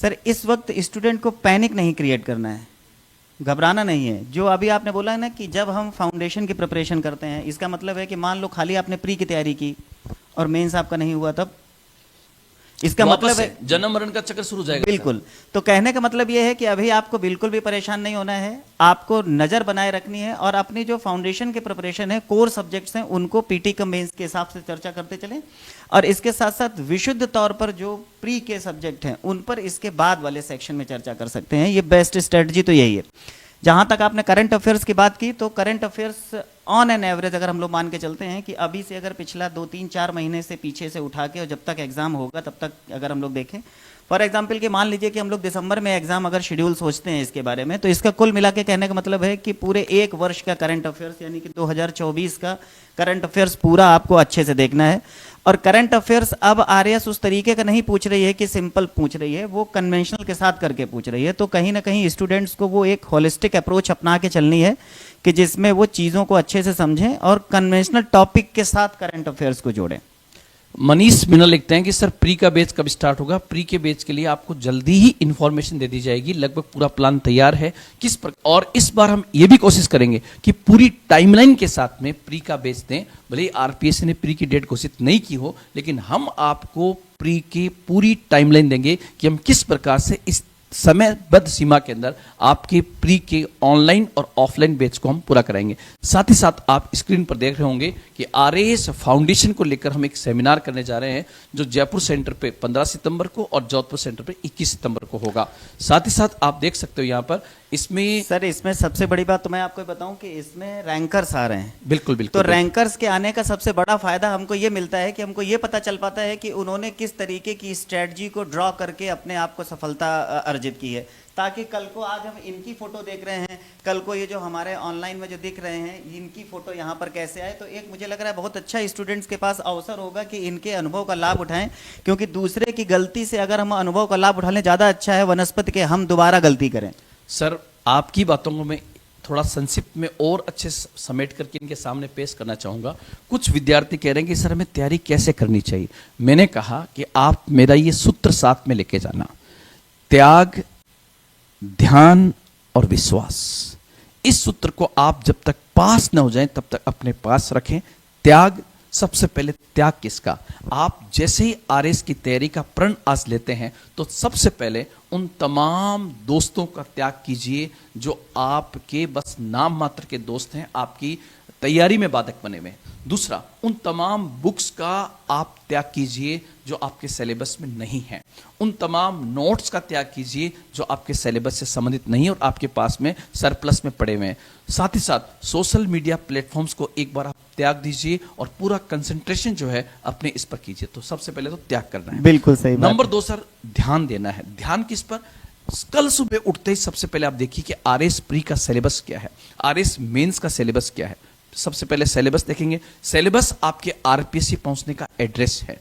सर इस वक्त स्टूडेंट को पैनिक नहीं क्रिएट करना है, घबराना नहीं है। जो अभी आपने बोला है ना कि जब हम फाउंडेशन की प्रिपरेशन करते हैं, इसका मतलब है कि मान लो खाली आपने प्री की तैयारी की और मेंस आपका नहीं हुआ, तब इसका मतलब है जन्म मरण का चक्कर शुरू हो जाएगा। बिल्कुल। तो कहने का मतलब यह है कि अभी आपको बिल्कुल भी परेशान नहीं होना है, आपको नज़र बनाए रखनी है और अपनी जो फाउंडेशन की प्रिपरेशन है, कोर सब्जेक्ट्स हैं, उनको पीटी कम मेंस के हिसाब से चर्चा करते चलें। और इसके साथ साथ विशुद्ध तौर पर जो प्री के सब्जेक्ट हैं उन पर इसके बाद वाले सेक्शन में चर्चा कर सकते हैं। ये बेस्ट स्ट्रेटजी तो यही है। जहां तक आपने करंट अफेयर्स की बात की, तो current affairs on an average अगर हम लोग मान के चलते हैं कि अभी से अगर पिछला 2-3-4 महीने से पीछे से उठा के और जब तक एग्जाम होगा तब तक अगर हम लोग देखें, फॉर एग्जाम्पल कि मान लीजिए कि हम लोग दिसंबर में एग्जाम अगर शेड्यूल सोचते हैं इसके बारे में, तो इसका कुल मिला के कहने का मतलब है कि पूरे 1 वर्ष का करंट अफेयर्स यानी कि 2024 का करंट अफेयर्स पूरा आपको अच्छे से देखना है। और करंट अफेयर्स अब आरएस उस तरीके का नहीं पूछ रही है कि सिंपल पूछ रही है, वो कन्वेंशनल के साथ करके पूछ रही है। तो कहीं ना कहीं स्टूडेंट्स को वो एक होलिस्टिक अप्रोच अपना के चलनी है कि जिसमें वो चीज़ों को अच्छे से समझें और कन्वेंशनल टॉपिक के साथ करंट अफेयर्स को जोड़ें। मनीष मीना लिखते हैं कि सर प्री का बैच कब स्टार्ट होगा? प्री के बैच के लिए आपको जल्दी ही इंफॉर्मेशन दे दी जाएगी, लगभग पूरा प्लान तैयार है किस प्रकार। और इस बार हम ये भी कोशिश करेंगे कि पूरी टाइमलाइन के साथ में प्री का बैच दें। भले ही आरपीएससी ने प्री की डेट घोषित नहीं की हो, लेकिन हम आपको प्री की पूरी टाइमलाइन देंगे कि हम किस प्रकार से इस समयबद्ध सीमा के अंदर आपके प्री के ऑनलाइन और ऑफलाइन बैच को हम पूरा कराएंगे। साथ ही साथ आप स्क्रीन पर देख रहे होंगे कि आरएस फाउंडेशन को लेकर हम एक सेमिनार करने जा रहे हैं, जो जयपुर सेंटर पे 15 सितंबर को और जोधपुर सेंटर पे 21 सितंबर को होगा। साथ ही साथ आप देख सकते हो यहाँ पर इसमें सर, इसमें सबसे बड़ी बात तो मैं आपको बताऊं कि इसमें रैंकर्स आ रहे हैं। बिल्कुल बिल्कुल। तो रैंकर्स के आने का सबसे बड़ा फायदा हमको ये मिलता है कि हमको ये पता चल पाता है कि उन्होंने किस तरीके की स्ट्रेटजी को ड्रॉ करके अपने आप को सफलता अर्जित की है। ताकि कल को आज हम इनकी फोटो देख रहे हैं, कल को ये जो हमारे ऑनलाइन में जो दिख रहे हैं इनकी फोटो यहाँ पर कैसे आए, तो एक मुझे लग रहा है बहुत अच्छा स्टूडेंट्स के पास अवसर होगा कि इनके अनुभव का लाभ उठाएं, क्योंकि दूसरे की गलती से अगर हम अनुभव का लाभ उठा लें ज़्यादा अच्छा है वनस्पति के हम दोबारा गलती करें। सर आपकी बातों को मैं थोड़ा संक्षिप्त में और अच्छे समेट करके इनके सामने पेश करना चाहूँगा। कुछ विद्यार्थी कह रहे हैं कि सर हमें तैयारी कैसे करनी चाहिए। मैंने कहा कि आप मेरा ये सूत्र साथ में लेके जाना, त्याग, ध्यान और विश्वास। इस सूत्र को आप जब तक पास न हो जाएं तब तक अपने पास रखें। त्याग, सबसे पहले त्याग किसका? आप जैसे ही आरएस की तैयारी का प्रण आज लेते हैं तो सबसे पहले उन तमाम दोस्तों का त्याग कीजिए जो आपके बस नाम मात्र के दोस्त हैं, आपकी तैयारी में बाधक बने हुए। दूसरा, उन तमाम बुक्स का आप त्याग कीजिए जो आपके सिलेबस में नहीं है। उन तमाम नोट्स का त्याग कीजिए जो आपके सिलेबस से संबंधित नहीं और आपके पास में सरप्लस में पड़े हुए हैं। साथ ही साथ सोशल मीडिया प्लेटफॉर्म्स को एक बार आप त्याग दीजिए और पूरा कंसंट्रेशन जो है अपने इस पर कीजिए। तो सबसे पहले तो त्याग करना है। बिल्कुल सही बात। नंबर 2 सर, ध्यान देना है। ध्यान किस पर? कल सुबह उठते ही सबसे पहले आप देखिए कि आरएस प्री का सिलेबस क्या है, आरएस मेंस का सिलेबस क्या है। सबसे पहले सिलेबस देखेंगे। सिलेबस आपके आरपीएससी पहुंचने का एड्रेस है।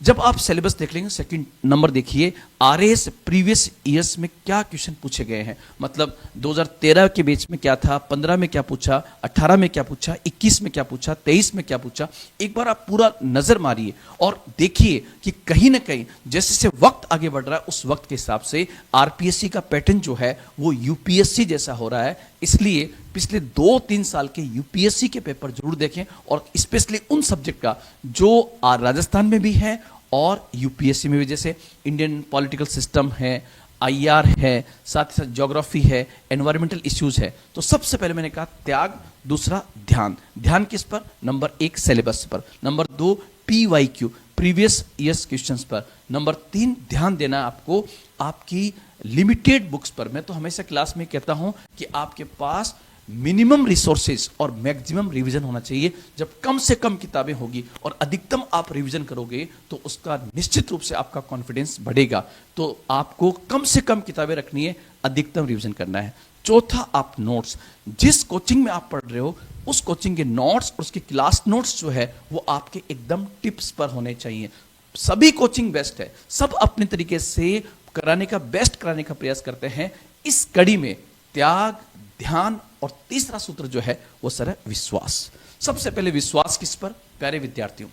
जब आप सिलेबस देख लेंगे, सेकंड नंबर देखिए आरएस प्रीवियस ईयर्स में क्या क्वेश्चन पूछे गए हैं। मतलब 2013 के बेच में क्या था, 15 में क्या पूछा, 18 में क्या पूछा, 21 में क्या पूछा, 23 में क्या पूछा। एक बार आप पूरा नजर मारिए और देखिए कि कहीं ना कहीं जैसे जैसे वक्त आगे बढ़ रहा है उस वक्त के हिसाब से आरपीएससी का पैटर्न जो है वो यूपीएससी जैसा हो रहा है। इसलिए पिछले 2-3 साल के यूपीएससी के पेपर जरूर देखें और स्पेशली उन सब्जेक्ट का जो राजस्थान में भी है और यूपीएससी में भी, जैसे इंडियन पॉलिटिकल सिस्टम है, आईआर है, साथ ही साथ ज्योग्राफी है, एनवायरमेंटल इश्यूज है। तो सबसे पहले मैंने कहा त्याग, दूसरा ध्यान। ध्यान किस पर? नंबर 1 सिलेबस पर, number 2 PYQ previous years questions पर, नंबर 3 ध्यान देना आपको आपकी लिमिटेड बुक्स पर। मैं तो हमेशा क्लास में कहता हूं कि आपके पास मिनिमम रिसोर्सेज और मैक्सिमम रिवीजन होना चाहिए। जब कम से कम किताबें होगी और अधिकतम आप रिवीजन करोगे तो उसका निश्चित रूप से आपका कॉन्फिडेंस बढ़ेगा। तो आपको कम से कम किताबें रखनी है, अधिकतम रिवीजन करना है। चौथा, आप नोट्स, जिस कोचिंग में आप पढ़ रहे हो उस कोचिंग के नोट्स और उसके क्लास नोट्स जो है वो आपके एकदम टिप्स पर होने चाहिए। सभी कोचिंग बेस्ट है, सब अपने तरीके से कराने का बेस्ट कराने का प्रयास करते हैं। इस कड़ी में त्याग, ध्यान और तीसरा सूत्र जो है वो सर है विश्वास। सबसे पहले विश्वास किस पर? प्यारे विद्यार्थियों,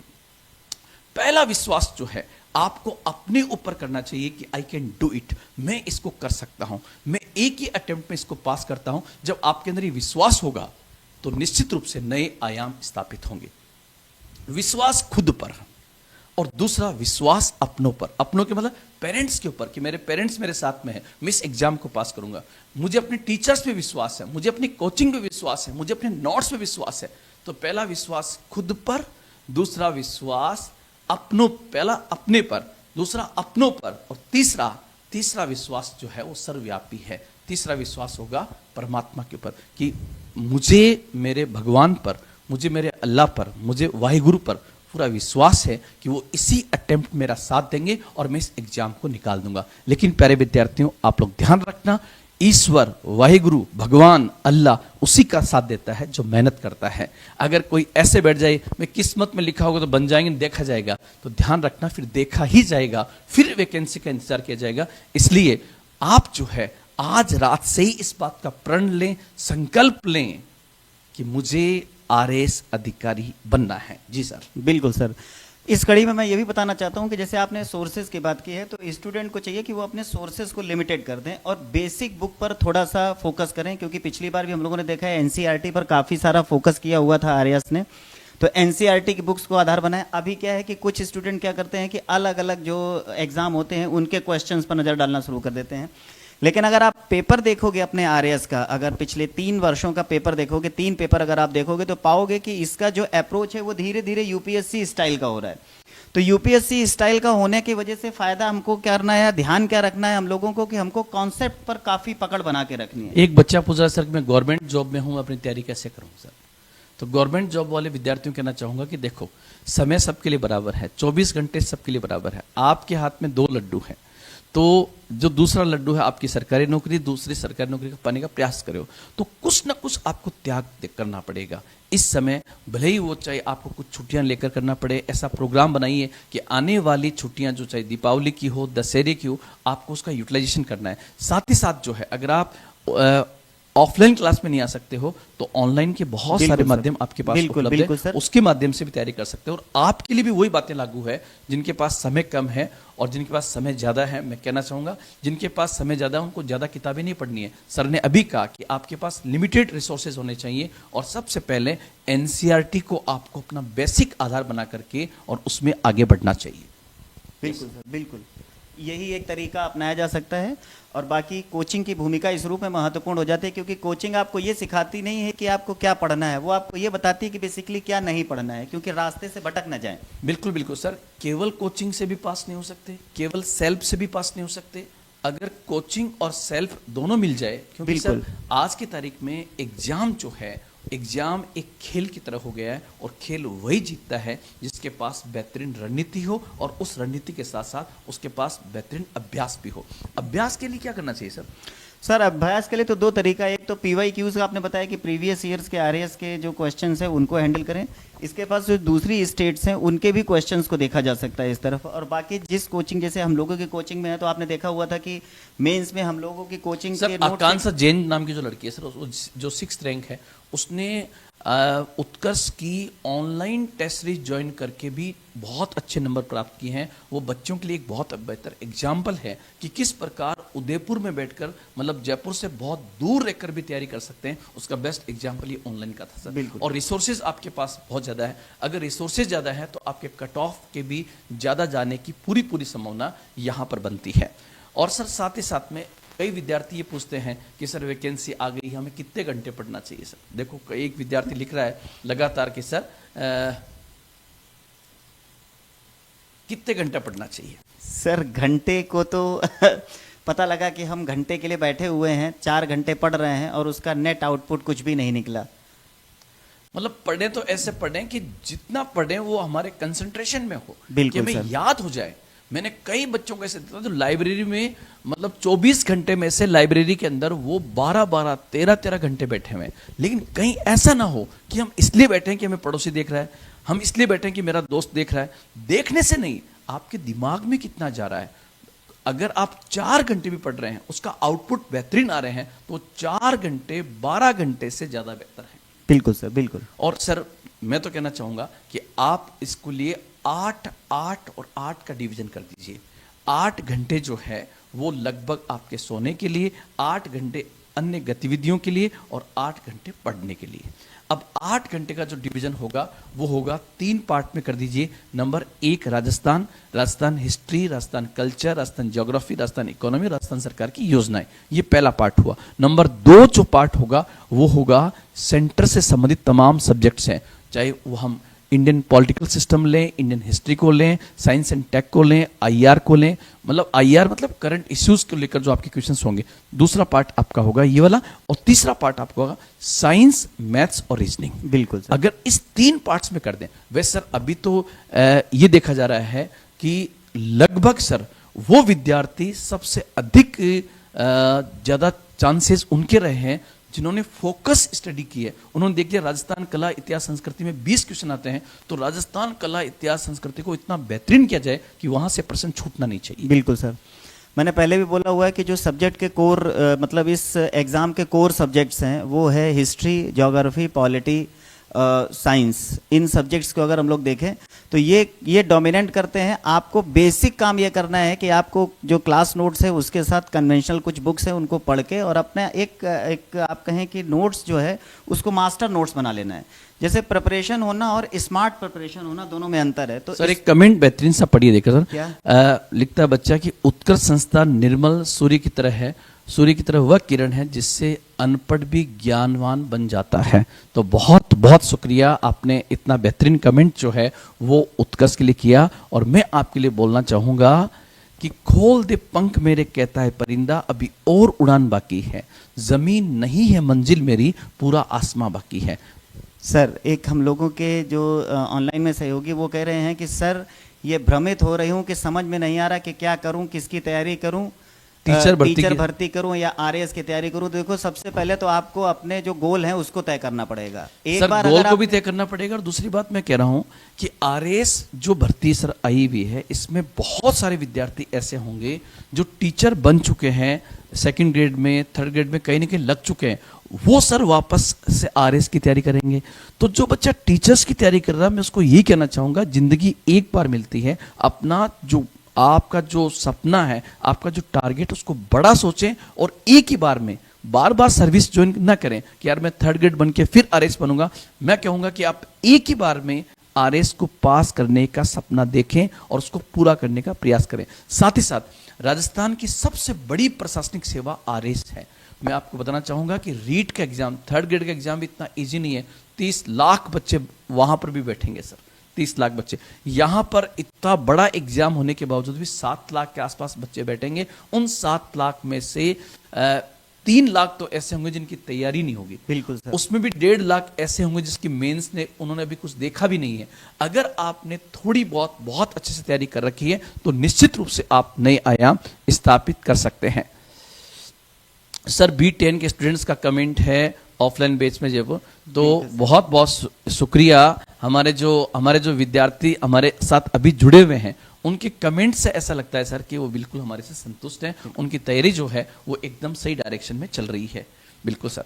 पहला विश्वास जो है आपको अपने ऊपर करना चाहिए कि आई कैन डू इट, मैं इसको कर सकता हूं, मैं एक ही अटेम्प्ट में इसको पास करता हूं। जब आपके अंदर ये विश्वास होगा तो निश्चित रूप से नए आयाम स्थापित होंगे। विश्वास खुद पर और दूसरा विश्वास अपनों पर। अपनों के मतलब पेरेंट्स के ऊपर कि मेरे पेरेंट्स मेरे साथ में है, मैं इस एग्जाम को पास करूंगा। मुझे अपने टीचर्स पे विश्वास है, मुझे अपनी कोचिंग पे विश्वास है, मुझे अपने नोट्स पे विश्वास है। तो पहला विश्वास खुद पर, दूसरा विश्वास अपनों, पहला अपने पर, दूसरा अपनों पर और तीसरा विश्वास जो है वो सर्वव्यापी है। तीसरा विश्वास होगा परमात्मा के ऊपर कि मुझे मेरे भगवान पर, मुझे मेरे अल्लाह पर, मुझे वाहिगुरु पर पूरा विश्वास है कि वो इसी अटेम्प्ट मेरा साथ देंगे और मैं इस एग्जाम को निकाल दूंगा। लेकिन प्यारे विद्यार्थियों, आप लोग ध्यान रखना, ईश्वर, वाहिगुरु, भगवान, अल्लाह उसी का साथ देता है जो मेहनत करता है। अगर कोई ऐसे बैठ जाए मैं किस्मत में लिखा होगा तो बन जाएंगे, देखा जाएगा, तो ध्यान रखना फिर देखा ही जाएगा, फिर वैकेंसी का इंतजार किया जाएगा। इसलिए आप जो है आज रात से ही इस बात का प्रण लें, संकल्प लें कि मुझे आरएस अधिकारी बनना है। जी सर। बिल्कुल सर। इस कड़ी में मैं ये भी बताना चाहता हूँ कि जैसे आपने सोर्सेज की बात की है तो स्टूडेंट को चाहिए कि वो अपने सोर्सेज को लिमिटेड कर दें और बेसिक बुक पर थोड़ा सा फोकस करें, क्योंकि पिछली बार भी हम लोगों ने देखा है एनसीईआरटी पर काफ़ी सारा फोकस किया हुआ था आरएस ने, तो एनसीईआरटी की बुक्स को आधार बनाए। अभी क्या है कि कुछ स्टूडेंट क्या करते हैं कि अलग अलग जो एग्ज़ाम होते हैं उनके क्वेश्चंस पर नज़र डालना शुरू कर देते हैं। लेकिन अगर आप पेपर देखोगे अपने आरएस का, अगर पिछले 3 वर्षों का पेपर देखोगे, 3 पेपर अगर आप देखोगे तो पाओगे कि इसका जो अप्रोच है वो धीरे धीरे यूपीएससी स्टाइल का हो रहा है। तो यूपीएससी स्टाइल का होने की वजह से फ़ायदा हमको क्या करना है, ध्यान क्या रखना है हम लोगों को कि हमको कॉन्सेप्ट पर काफ़ी पकड़ बना के रखनी है। एक बच्चा पूछ रहा सर मैं गवर्नमेंट जॉब में हूँ, अपनी तैयारी कैसे करूँ सर? तो गवर्नमेंट जॉब वाले विद्यार्थियों को कहना चाहूँगा कि देखो, समय सबके लिए बराबर है, 24 घंटे सबके लिए बराबर है। आपके हाथ में 2 लड्डू हैं, तो जो दूसरा लड्डू है आपकी सरकारी नौकरी, दूसरी सरकारी नौकरी का पाने का प्रयास करो, तो कुछ ना कुछ आपको त्याग करना पड़ेगा इस समय। भले ही वो चाहे आपको कुछ छुट्टियां लेकर करना पड़े, ऐसा प्रोग्राम बनाइए कि आने वाली छुट्टियां जो चाहे दीपावली की हो, दशहरे की हो, आपको उसका यूटिलाइजेशन करना है। साथ ही साथ जो है, अगर आप ऑफलाइन क्लास में नहीं आ सकते हो तो ऑनलाइन के बहुत बिल्कुल सारे सर। माध्यम आपके पास बिल्कुल, उपलब्ध बिल्कुल है, सर। उसके माध्यम से भी तैयारी कर सकते हो। और आपके लिए भी वही बातें लागू है जिनके पास समय कम है और जिनके पास समय ज्यादा है। मैं कहना चाहूंगा जिनके पास समय ज्यादा है उनको ज्यादा किताबें नहीं पढ़नी है। सर ने अभी कहा कि आपके पास लिमिटेड रिसोर्सेज होने चाहिए और सबसे पहले एनसीईआरटी को आपको अपना बेसिक आधार बना करके और उसमें आगे बढ़ना चाहिए। बिल्कुल सर, बिल्कुल यही एक तरीका अपनाया जा सकता है। और बाकी कोचिंग की भूमिका इस रूप में महत्वपूर्ण हो जाती है, क्योंकि कोचिंग आपको ये सिखाती नहीं है कि आपको क्या पढ़ना है, वो आपको ये बताती है कि बेसिकली क्या नहीं पढ़ना है, क्योंकि रास्ते से भटक न जाएं। बिल्कुल बिल्कुल सर, केवल कोचिंग से भी पास नहीं हो सकते, केवल सेल्फ से भी पास नहीं हो सकते। अगर कोचिंग और सेल्फ दोनों मिल जाए, क्योंकि सर बिल्कुल। आज की तारीख में एग्जाम जो है, एग्जाम एक खेल की तरह हो गया है और खेल वही जीतता है जिसके पास बेहतरीन रणनीति हो और उस रणनीति के साथ साथ उसके पास बेहतरीन अभ्यास भी हो। अभ्यास के लिए क्या करना चाहिए सर? सर अभ्यास के लिए तो दो तरीका, एक तो PYQs का आपने बताया कि प्रीवियस ईयर्स के RAS के जो क्वेश्चंस हैं उनको हैंडल करें। इसके पास जो दूसरी स्टेट्स हैं उनके भी क्वेश्चंस को देखा जा सकता है इस तरफ। और बाकी जिस कोचिंग, जैसे हम लोगों की कोचिंग में है, तो आपने देखा हुआ था कि मेंस में हम लोगों की कोचिंग सर के आकांक्षा जैन नाम की जो लड़की है सर, जो 6th रैंक है, उसने उत्कर्ष की ऑनलाइन टेस्ट सीरीज ज्वाइन करके भी बहुत अच्छे नंबर प्राप्त किए हैं। वो बच्चों के लिए एक बहुत बेहतर एग्जाम्पल है कि किस प्रकार उदयपुर में बैठकर, मतलब जयपुर से बहुत दूर रहकर भी तैयारी कर सकते हैं। उसका बेस्ट एग्जाम्पल ये ऑनलाइन का था सर। बिल्कुल। और रिसोर्सेज आपके पास बहुत ज़्यादा है। अगर रिसोर्सेज ज़्यादा है तो आपके कट ऑफ के भी ज़्यादा जाने की पूरी संभावना यहाँ पर बनती है। और सर साथ ही साथ में कई विद्यार्थी ये पूछते हैं कि सर वैकेंसी आ गई, हमें कितने घंटे पढ़ना चाहिए सर? देखो, एक विद्यार्थी लिख रहा है लगातार कि सर कितने घंटे पढ़ना चाहिए? सर घंटे को तो पता लगा कि हम घंटे के लिए बैठे हुए हैं, 4 घंटे पढ़ रहे हैं और उसका नेट आउटपुट कुछ भी नहीं निकला। मतलब पढ़े तो ऐसे पढ़ें कि जितना पढ़ें वो हमारे कंसंट्रेशन में हो, बिल्कुल कि हमें सर। याद हो जाए। मैंने कई बच्चों को ऐसे देखा जो लाइब्रेरी में, मतलब 24 घंटे में से लाइब्रेरी के अंदर वो 12-12, 13-13 घंटे बैठे हुए हैं। लेकिन कहीं ऐसा ना हो कि हम इसलिए बैठे हैं कि हमें पड़ोसी देख रहा है, हम इसलिए बैठे हैं कि मेरा दोस्त देख रहा है। देखने से नहीं, आपके दिमाग में कितना जा रहा है। अगर आप 4 घंटे भी पढ़ रहे हैं, उसका आउटपुट बेहतरीन आ रहे हैं, तो 4 घंटे 12 घंटे से ज्यादा बेहतर है। बिल्कुल सर, बिल्कुल। और सर मैं तो कहना चाहूंगा कि आप इसको लिए 8, 8 और 8 का डिवीजन कर दीजिए। 8 घंटे जो है वो लगभग आपके सोने के लिए, 8 घंटे अन्य गतिविधियों के लिए और 8 घंटे पढ़ने के लिए। अब 8 घंटे का जो डिवीजन होगा वो होगा 3 पार्ट में कर दीजिए। Number 1 Rajasthan, Rajasthan history, Rajasthan culture, Rajasthan geography, Rajasthan economy, Rajasthan सरकार की योजनाएं, ये पहला पार्ट हुआ। नंबर 2 जो पार्ट होगा वो होगा सेंटर से संबंधित तमाम सब्जेक्ट्स हैं, चाहे वो हम इंडियन पॉलिटिकल सिस्टम लें, इंडियन हिस्ट्री को लें, साइंस एंड टेक को लें, IR को लें, मतलब IR मतलब करंट इश्यूज को लेकर जो आपके क्वेश्चंस होंगे। दूसरा पार्ट आपका होगा ये वाला, और तीसरा पार्ट आपका होगा साइंस, मैथ्स और रीजनिंग। बिल्कुल सर। अगर इस 3 पार्ट्स में कर दें, वैसे सर अभी तो ये देखा जा रहा है कि लगभग सर वो विद्यार्थी सबसे अधिक ज्यादा चांसेस उनके रहे हैं जिन्होंने फोकस स्टडी की है। उन्होंने देख लिया राजस्थान कला इतिहास संस्कृति में 20 क्वेश्चन आते हैं, तो राजस्थान कला इतिहास संस्कृति को इतना बेहतरीन किया जाए कि वहां से प्रश्न छूटना नहीं चाहिए। बिल्कुल सर, मैंने पहले भी बोला हुआ है कि जो सब्जेक्ट के कोर मतलब इस एग्ज़ाम के कोर सब्जेक्ट्स हैं वो है हिस्ट्री, ज्योग्राफी, पॉलिटी, साइंस। इन सब्जेक्ट्स को अगर हम लोग देखें तो ये डोमिनेट करते हैं। आपको बेसिक काम ये करना है कि आपको जो क्लास नोट्स है उसके साथ कन्वेंशनल कुछ बुक्स हैं उनको पढ़ के और अपना एक आप कहें कि नोट्स जो है उसको मास्टर नोट्स बना लेना है। जैसे प्रिपरेशन होना और स्मार्ट प्रिपरेशन होना दोनों में अंतर है। तो सर एक कमेंट बेहतरीन सा पढ़िए, देखिए सर क्या लिखता है बच्चा कि उत्कर्ष संस्थान निर्मल सूर्य की तरह है, सूर्य की तरह वह किरण है जिससे अनपढ़ भी ज्ञानवान बन जाता है। तो बहुत बहुत शुक्रिया, आपने इतना बेहतरीन कमेंट जो है वो उत्कर्ष के लिए किया। और मैं आपके लिए बोलना चाहूंगा कि खोल दे पंख मेरे कहता है परिंदा, अभी और उड़ान बाकी है, जमीन नहीं है मंजिल मेरी, पूरा आसमां बाकी है। सर एक हम लोगों के जो ऑनलाइन में सहयोगी वो कह रहे हैं कि सर ये भ्रमित हो रही हूँ कि समझ में नहीं आ रहा कि क्या करूँ, किसकी तैयारी करूँ, टीचर भर्ती टीचर की- भर्ती करूं या आरएएस की तैयारी करूं। तो देखो, सबसे पहले तो आपको अपने जो गोल हैं उसको तय करना पड़ेगा। एक सर बार गोल अगर को आप भी तय करना पड़ेगा, और दूसरी बात मैं कह रहा हूं कि आरएएस जो भर्ती सर आई हुई है, इसमें बहुत सारे विद्यार्थी ऐसे होंगे जो टीचर बन चुके हैं, सेकंड ग्रेड में, थर्ड ग्रेड में कहीं ना कहीं लग चुके हैं, वो सर वापस से आरएएस की तैयारी करेंगे। तो जो बच्चा टीचर्स की तैयारी कर रहा है, मैं उसको यही कहना चाहूंगा, जिंदगी एक बार मिलती है, अपना जो आपका जो सपना है, आपका जो टारगेट, उसको बड़ा सोचें और एक ही बार में बार बार सर्विस ज्वाइन ना करें कि यार मैं थर्ड ग्रेड बन के फिर आरएस बनूंगा। मैं कहूंगा कि आप एक ही बार में आरएस को पास करने का सपना देखें और उसको पूरा करने का प्रयास करें। साथ ही साथ राजस्थान की सबसे बड़ी प्रशासनिक सेवा आरएस है। मैं आपको बताना चाहूंगा कि रीट का एग्जाम, थर्ड ग्रेड का एग्जाम भी इतना इजी नहीं है। 30 लाख बच्चे वहां पर भी बैठेंगे सर, 30 लाख बच्चे। यहां पर इतना बड़ा एग्जाम होने के बावजूद भी 7 लाख के आसपास बच्चे बैठेंगे। उन 7 लाख में से 3 लाख तो ऐसे होंगे जिनकी तैयारी नहीं होगी। बिल्कुल सर। उसमें भी 1.5 लाख ऐसे होंगे जिसकी मेंस ने उन्होंने अभी कुछ देखा भी नहीं है। अगर आपने थोड़ी बहुत अच्छे से तैयारी कर रखी है तो निश्चित रूप से आप नए आयाम स्थापित कर सकते हैं। सर B10 के स्टूडेंट्स का कमेंट है ऑफलाइन बैच में जब, तो बहुत बहुत शुक्रिया। हमारे जो विद्यार्थी हमारे साथ अभी जुड़े हुए हैं, उनके कमेंट से ऐसा लगता है सर कि वो बिल्कुल हमारे से संतुष्ट हैं। उनकी तैयारी जो है वो एकदम सही डायरेक्शन में चल रही है। बिल्कुल सर।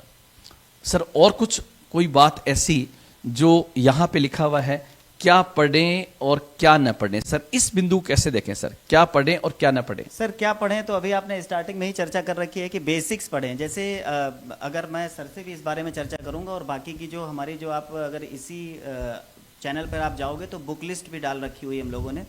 सर और कुछ कोई बात ऐसी जो यहाँ पे लिखा हुआ है, क्या पढ़ें और क्या न पढ़ें, सर इस बिंदु कैसे देखें सर, क्या पढ़ें और क्या न पढ़ें? सर क्या पढ़ें, तो अभी आपने स्टार्टिंग में ही चर्चा कर रखी है कि बेसिक्स पढ़ें। जैसे अगर मैं सर से भी इस बारे में चर्चा करूंगा, और बाकी की जो हमारी जो आप अगर इसी चैनल पर आप जाओगे तो बुक लिस्ट भी डाल रखी हुई है हम लोगों ने।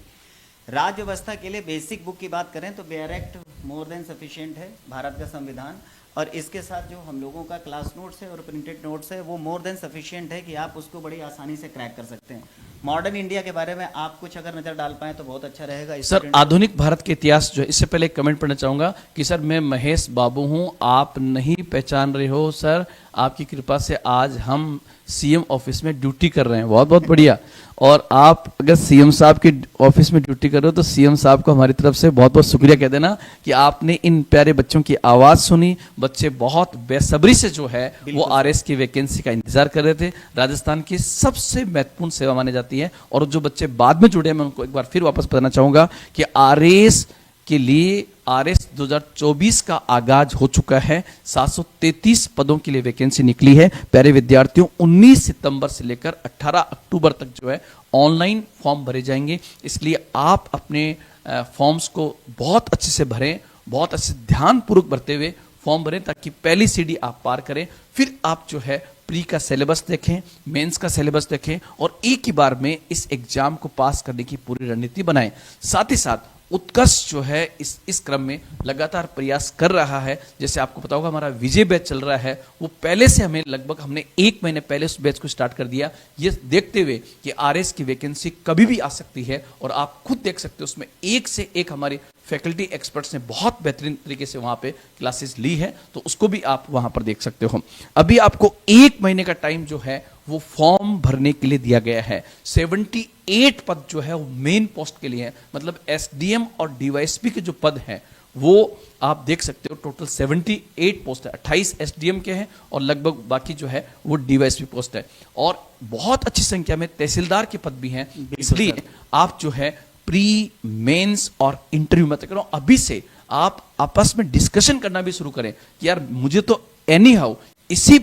राज्य व्यवस्था के लिए बेसिक बुक की बात करें तो bare act more than sufficient है, भारत का संविधान, और इसके साथ जो हम लोगों का क्लास नोट्स है और प्रिंटेड नोट्स है वो मोर देन सफिशिएंट है कि आप उसको बड़ी आसानी से क्रैक कर सकते हैं। मॉडर्न इंडिया के बारे में आप कुछ अगर नज़र डाल पाएँ तो बहुत अच्छा रहेगा। सर आधुनिक भारत के इतिहास जो है, इससे पहले एक कमेंट पढ़ना चाहूंगा कि सर मैं महेश बाबू हूं, आप नहीं पहचान रहे हो सर, आपकी कृपा से आज हम सीएम ऑफिस में ड्यूटी कर रहे हैं। बहुत बहुत बढ़िया। और आप अगर सीएम साहब की ऑफिस में ड्यूटी कर रहे हो तो सीएम साहब को हमारी तरफ से बहुत बहुत शुक्रिया कह देना कि आपने इन प्यारे बच्चों की आवाज सुनी। बच्चे बहुत बेसब्री से जो है वो आरएस की वैकेंसी का इंतजार कर रहे थे। राजस्थान की सबसे महत्वपूर्ण सेवा मानी जाती है। और जो बच्चे बाद में जुड़े हैं, मैं उनको एक बार फिर वापस बताना चाहूंगा कि आरएस के लिए आरएस 2024 का आगाज हो चुका है। 733 पदों के लिए वैकेंसी निकली है। प्यारे विद्यार्थियों, 19 सितंबर से लेकर 18 अक्टूबर तक जो है ऑनलाइन फॉर्म भरे जाएंगे। इसलिए आप अपने फॉर्म्स को बहुत अच्छे से भरें, बहुत अच्छे ध्यानपूर्वक भरते हुए फॉर्म भरें, ताकि पहली सीढ़ी आप पार करें। फिर आप जो है प्री का सिलेबस देखें, मेंस का सिलेबस देखें और एक ही बार में इस एग्जाम को पास करने की पूरी रणनीति बनाएं। साथ ही साथ उत्कर्ष जो है इस क्रम में लगातार प्रयास कर रहा है। जैसे आपको पता होगा हमारा विजय बैच चल रहा है, वो पहले से हमने 1 महीने पहले उस बैच को स्टार्ट कर दिया, ये देखते हुए कि आरएस की वैकेंसी कभी भी आ सकती है। और आप खुद देख सकते हो उसमें एक से एक हमारी फैकल्टी एक्सपर्ट्स ने बहुत बेहतरीन तरीके से वहां पे क्लासेस ली है, तो उसको भी आप वहां पर देख सकते हो। अभी आपको 1 महीने का टाइम जो है वो फॉर्म भरने के लिए दिया गया है। 78 पद जो है वो मेन पोस्ट के लिए है, मतलब एसडीएम और डीवाईएसपी के जो पद हैं वो आप देख सकते हो। टोटल 78 पोस्ट है, 28 एसडीएम के हैं और लगभग बाकी जो है वो डीवाईएसपी पोस्ट है। और बहुत अच्छी संख्या में तहसीलदार के पद भी हैं। इसलिए आप जो है प्री, मेंस और इंटरव्यू मत करो, अभी से आप आपस में डिस्कशन करना भी शुरू करें कि यार मुझे तो एनी हाउ इसी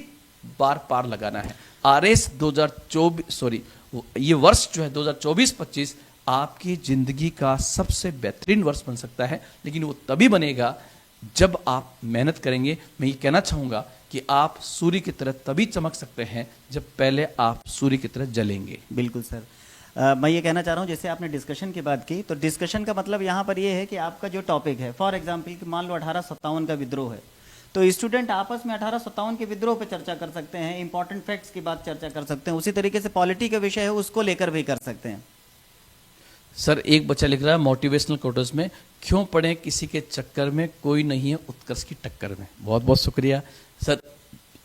बार पार लगाना है। आरएस 2024 ये वर्ष जो है 2024-25 आपकी जिंदगी का सबसे बेहतरीन वर्ष बन सकता है, लेकिन वो तभी बनेगा जब आप मेहनत करेंगे। मैं ये कहना चाहूंगा कि आप सूर्य की तरह तभी चमक सकते हैं जब पहले आप सूर्य की तरह जलेंगे। बिल्कुल सर। मैं ये कहना चाह रहा हूँ, जैसे आपने डिस्कशन की बात की, तो डिस्कशन का मतलब यहाँ पर ये है कि आपका जो टॉपिक है, फॉर एग्जांपल कि मान लो 1857 का विद्रोह है, तो स्टूडेंट आपस में 1857 के विद्रोह पे चर्चा कर सकते हैं, इंपॉर्टेंट फैक्ट्स की बात चर्चा कर सकते हैं। उसी तरीके से पॉलिटी का विषय है उसको लेकर भी कर सकते हैं। सर एक बच्चा लिख रहा है मोटिवेशनल कोटेज में, क्यों पढ़े किसी के चक्कर में, कोई नहीं है उत्कर्ष की टक्कर में। बहुत बहुत शुक्रिया सर।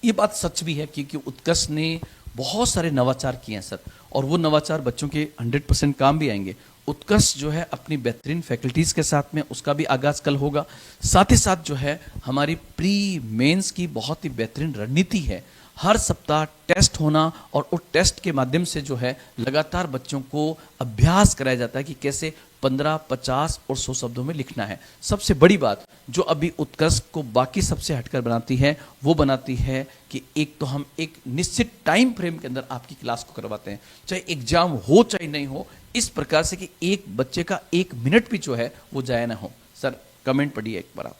ये बात सच भी है क्योंकि उत्कर्ष ने बहुत सारे नवाचार किए हैं सर, और वो नवाचार बच्चों के 100% काम भी आएंगे। उत्कर्ष जो है अपनी बेहतरीन फैकल्टीज के साथ में उसका भी आगाज कल होगा। साथ ही साथ जो है हमारी प्री मेंस की बहुत ही बेहतरीन रणनीति है। हर सप्ताह टेस्ट होना और उस टेस्ट के माध्यम से जो है लगातार बच्चों को अभ्यास कराया जाता है कि कैसे 15, 50 और 100 शब्दों में लिखना है। सबसे बड़ी बात जो अभी उत्कर्ष को बाकी सबसे हटकर बनाती है वो बनाती है कि एक तो हम एक निश्चित टाइम फ्रेम के अंदर आपकी क्लास को करवाते हैं, चाहे एग्जाम हो चाहे नहीं हो, इस प्रकार से कि एक बच्चे का 1 मिनट भी जो है वो जाया ना हो। सर कमेंट पढ़िए एक बार आप।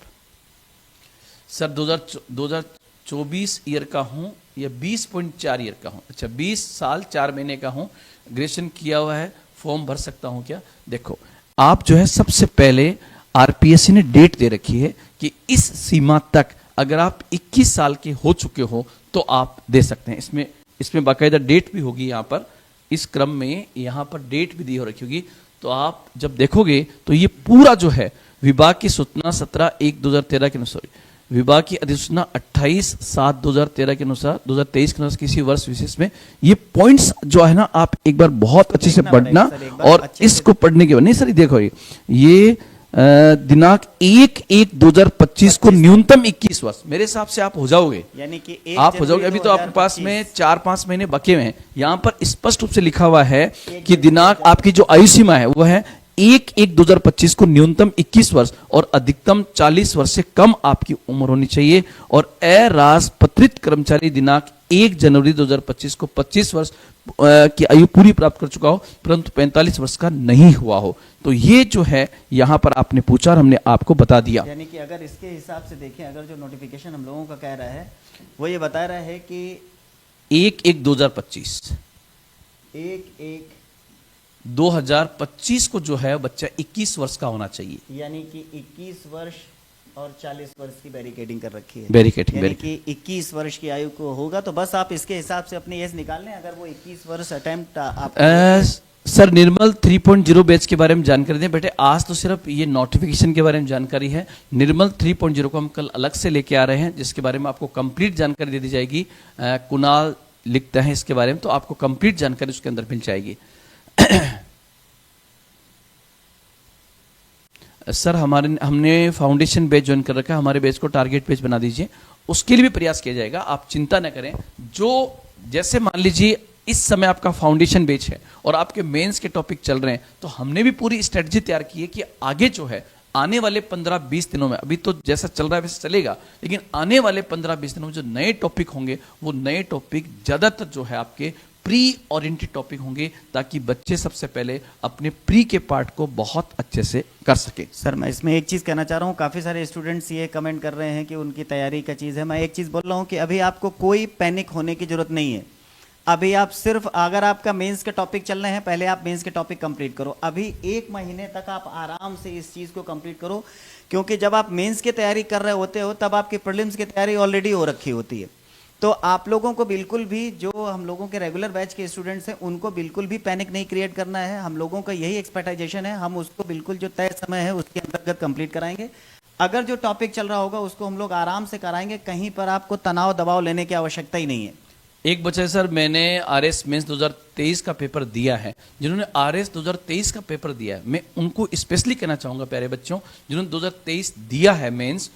सर 2024 ईयर का हूँ या 20.4 ईयर का हूँ। अच्छा 20 साल 4 महीने का हूँ, ग्रेजुएशन किया हुआ है, फॉर्म भर सकता हूँ क्या? देखो आप जो है सबसे पहले आरपीएससी ने डेट दे रखी है कि इस सीमा तक अगर आप 21 साल के हो चुके हो तो आप दे सकते हैं। इसमें बाकायदा डेट भी होगी, यहाँ पर इस क्रम में यहाँ पर डेट भी दी हो रखी होगी। तो आप जब देखोगे तो ये पूरा जो है विभाग की सूचना 17/1/2013 के अनुसार, विभाग की अधिसूचना 28/7/2013 के अनुसार 2023 के अनुसार किसी वर्ष विशेष में ये पॉइंट्स जो है ना आप एक बार बहुत अच्छे से पढ़ना। और इसको पढ़ने के बाद नहीं सर देखो ये दिनांक 1/1/2025 को न्यूनतम 21 वर्ष मेरे हिसाब से आप हो जाओगे, यानी कि आप हो जाओगे। अभी तो आपके पास में 4-5 महीने बचे हुए हैं। यहाँ पर स्पष्ट रूप से लिखा हुआ है कि दिनांक आपकी जो आयु सीमा है वो है 1/1/2025 को न्यूनतम 21 वर्ष और अधिकतम 40 वर्ष से कम आपकी उम्र होनी चाहिए। और अराजपत्रित कर्मचारी दिनांक 1 जनवरी 2025 को 25 वर्ष की आयु पूरी प्राप्त कर चुका हो परंतु 45 वर्ष का नहीं हुआ हो। तो ये जो है यहाँ पर आपने पूछा और हमने आपको बता दिया। यानी कि अगर इसके हिसाब से देखें, अगर जो नोटिफिकेशन हम लोगों का कह रहा है वो ये बता रहा है कि 1/1/2025 2025 को जो है बच्चा 21 वर्ष का होना चाहिए। यानी कि 21 वर्ष और 40 वर्ष की बैरिकेडिंग कर रखी है। बैरिकेडिंग यानी कि 21 वर्ष की आयु को होगा तो बस आप इसके हिसाब से अपनी एज निकाल लें। अगर वो 21 वर्ष अटेम्प्ट आप सर निर्मल 3.0 बैच के बारे में जानकारी दें बेटे। आज तो सिर्फ ये नोटिफिकेशन के बारे में जानकारी है। निर्मल 3.0 को हम कल अलग से लेके आ रहे हैं जिसके बारे में आपको कंप्लीट जानकारी दे दी जाएगी। कुणाल लिखते हैं इसके बारे में तो आपको कंप्लीट जानकारी उसके अंदर मिल जाएगी। सर हमने फाउंडेशन बैच ज्वाइन कर रखा है, हमारे बैच को टारगेट बैच बना दीजिए, उसके लिए भी प्रयास किया जाएगा, आप चिंता न करें। जो जैसे मान लीजिए इस समय आपका फाउंडेशन बैच है और आपके मेंस के टॉपिक चल रहे हैं तो हमने भी पूरी स्ट्रेटजी तैयार की है कि आगे जो है आने वाले 15-20 दिनों में, अभी तो जैसा चल रहा है वैसे चलेगा, लेकिन आने वाले 15-20 दिनों में जो नए टॉपिक होंगे वो नए टॉपिक ज्यादातर जो है आपके प्री ओरिएंटेड टॉपिक होंगे ताकि बच्चे सबसे पहले अपने प्री के पार्ट को बहुत अच्छे से कर सके। सर मैं इसमें एक चीज़ कहना चाह रहा हूँ, काफ़ी सारे स्टूडेंट्स ये कमेंट कर रहे हैं कि उनकी तैयारी का चीज़ है। मैं एक चीज़ बोल रहा हूँ कि अभी आपको कोई पैनिक होने की जरूरत नहीं है। अभी आप सिर्फ अगर आपका मेंस के टॉपिक चल रहे हैं, पहले आप मेंस के टॉपिक कंप्लीट करो। अभी 1 महीने तक आप आराम से इस चीज़ को कंप्लीट करो, क्योंकि जब आप मेंस की तैयारी कर रहे होते हो तब आपकी प्रीलिम्स की तैयारी ऑलरेडी हो रखी होती है। तो आप लोगों को बिल्कुल भी, जो हम लोगों के रेगुलर बैच के स्टूडेंट्स हैं, उनको बिल्कुल भी पैनिक नहीं क्रिएट करना है। हम लोगों का यही एक्सपेक्टेशन है, हम उसको बिल्कुल जो तय समय है उसके अंतर्गत कंप्लीट कराएंगे। अगर जो टॉपिक चल रहा होगा उसको हम लोग आराम से कराएंगे, कहीं पर आपको तनाव दबाव लेने की आवश्यकता ही नहीं है। एक बच्चा सर मैंने आरएस मेंस 2023 का पेपर दिया है, जिन्होंने आरएस 2023 का पेपर दिया है मैं उनको स्पेशली कहना चाहूंगा प्यारे बच्चों, जिन्होंने 2023 दिया है मेंस,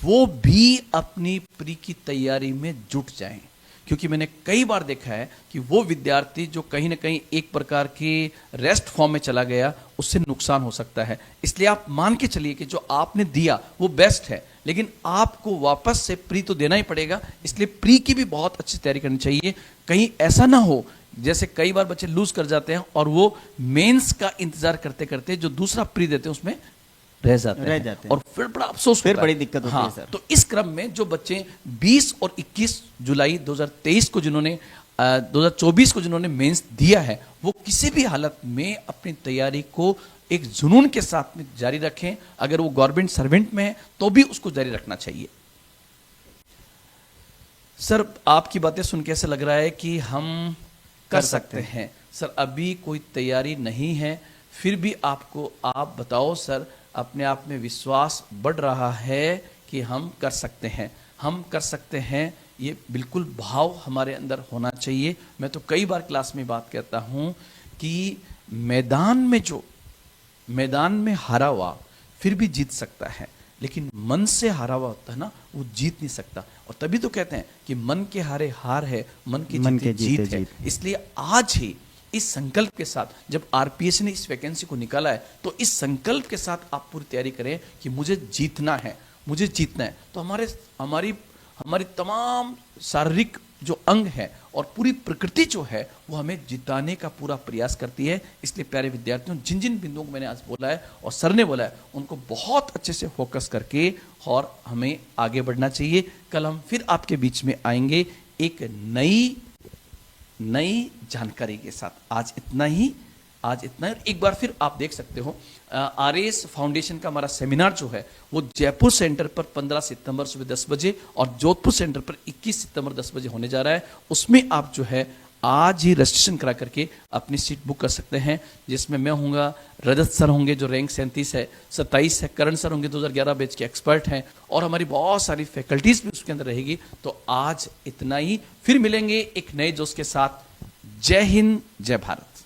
वो भी अपनी प्री की तैयारी में जुट जाएं। क्योंकि मैंने कई बार देखा है कि वो विद्यार्थी जो कहीं ना कहीं एक प्रकार की रेस्ट फॉर्म में चला गया, उससे नुकसान हो सकता है। इसलिए आप मान के चलिए कि जो आपने दिया वो बेस्ट है, लेकिन आपको वापस से प्री तो देना ही पड़ेगा। इसलिए प्री की भी बहुत अच्छी तैयारी करनी चाहिए। कहीं ऐसा ना हो जैसे कई बार बच्चे लूज कर जाते हैं और वो मेंस का इंतजार करते करते जो दूसरा प्री देते हैं उसमें रह जाते हैं और फिर बड़ा अफसोस, फिर बड़ी दिक्कत होती है सर। तो इस क्रम में जो बच्चे 20 और 21 जुलाई 2023 को जिन्होंने 2024 को जिन्होंने मेंस दिया है, वो किसी भी हालत में अपनी तैयारी को एक जुनून के साथ में जारी रखें। अगर वो गवर्नमेंट सर्वेंट में है तो भी उसको जारी रखना चाहिए। सर आपकी बातें सुन के ऐसा लग रहा है कि हम कर सकते हैं। सर अभी कोई तैयारी नहीं है, फिर भी आपको आप बताओ सर, अपने आप में विश्वास बढ़ रहा है कि हम कर सकते हैं, हम कर सकते हैं, ये बिल्कुल भाव हमारे अंदर होना चाहिए। मैं तो कई बार क्लास में बात करता हूं कि मैदान में जो मैदान में हारा हुआ फिर भी जीत सकता है, लेकिन मन से हारा हुआ होता है ना, वो जीत नहीं सकता। और तभी तो कहते हैं कि मन के हारे हार है, मन के जीते जीत है। इसलिए आज ही इस संकल्प के साथ, जब आरपीएस ने इस वैकेंसी को निकाला है, तो इस संकल्प के साथ आप पूरी तैयारी करें कि मुझे जीतना है, मुझे जीतना है। तो हमारी तमाम शारीरिक जो अंग है और पूरी प्रकृति जो है वो हमें जिताने का पूरा प्रयास करती है। इसलिए प्यारे विद्यार्थियों, जिन जिन बिंदुओं को मैंने आज बोला है और सर ने बोला है, उनको बहुत अच्छे से फोकस करके और हमें आगे बढ़ना चाहिए। कल हम फिर आपके बीच में आएंगे एक नई जानकारी के साथ। आज इतना ही। एक बार फिर आप देख सकते हो आरएस फाउंडेशन का हमारा सेमिनार जो है वो जयपुर सेंटर पर 15 सितंबर सुबह 10 बजे और जोधपुर सेंटर पर 21 सितंबर 10 बजे होने जा रहा है। उसमें आप जो है आज ही रजिस्ट्रेशन करा करके अपनी सीट बुक कर सकते हैं, जिसमें मैं होऊंगा, रजत सर होंगे जो रैंक 37 है, 27 है, करण सर होंगे 2011 बैच के एक्सपर्ट हैं, और हमारी बहुत सारी फैकल्टीज भी उसके अंदर रहेगी। तो आज इतना ही, फिर मिलेंगे एक नए जोश के साथ। जय हिंद, जय भारत।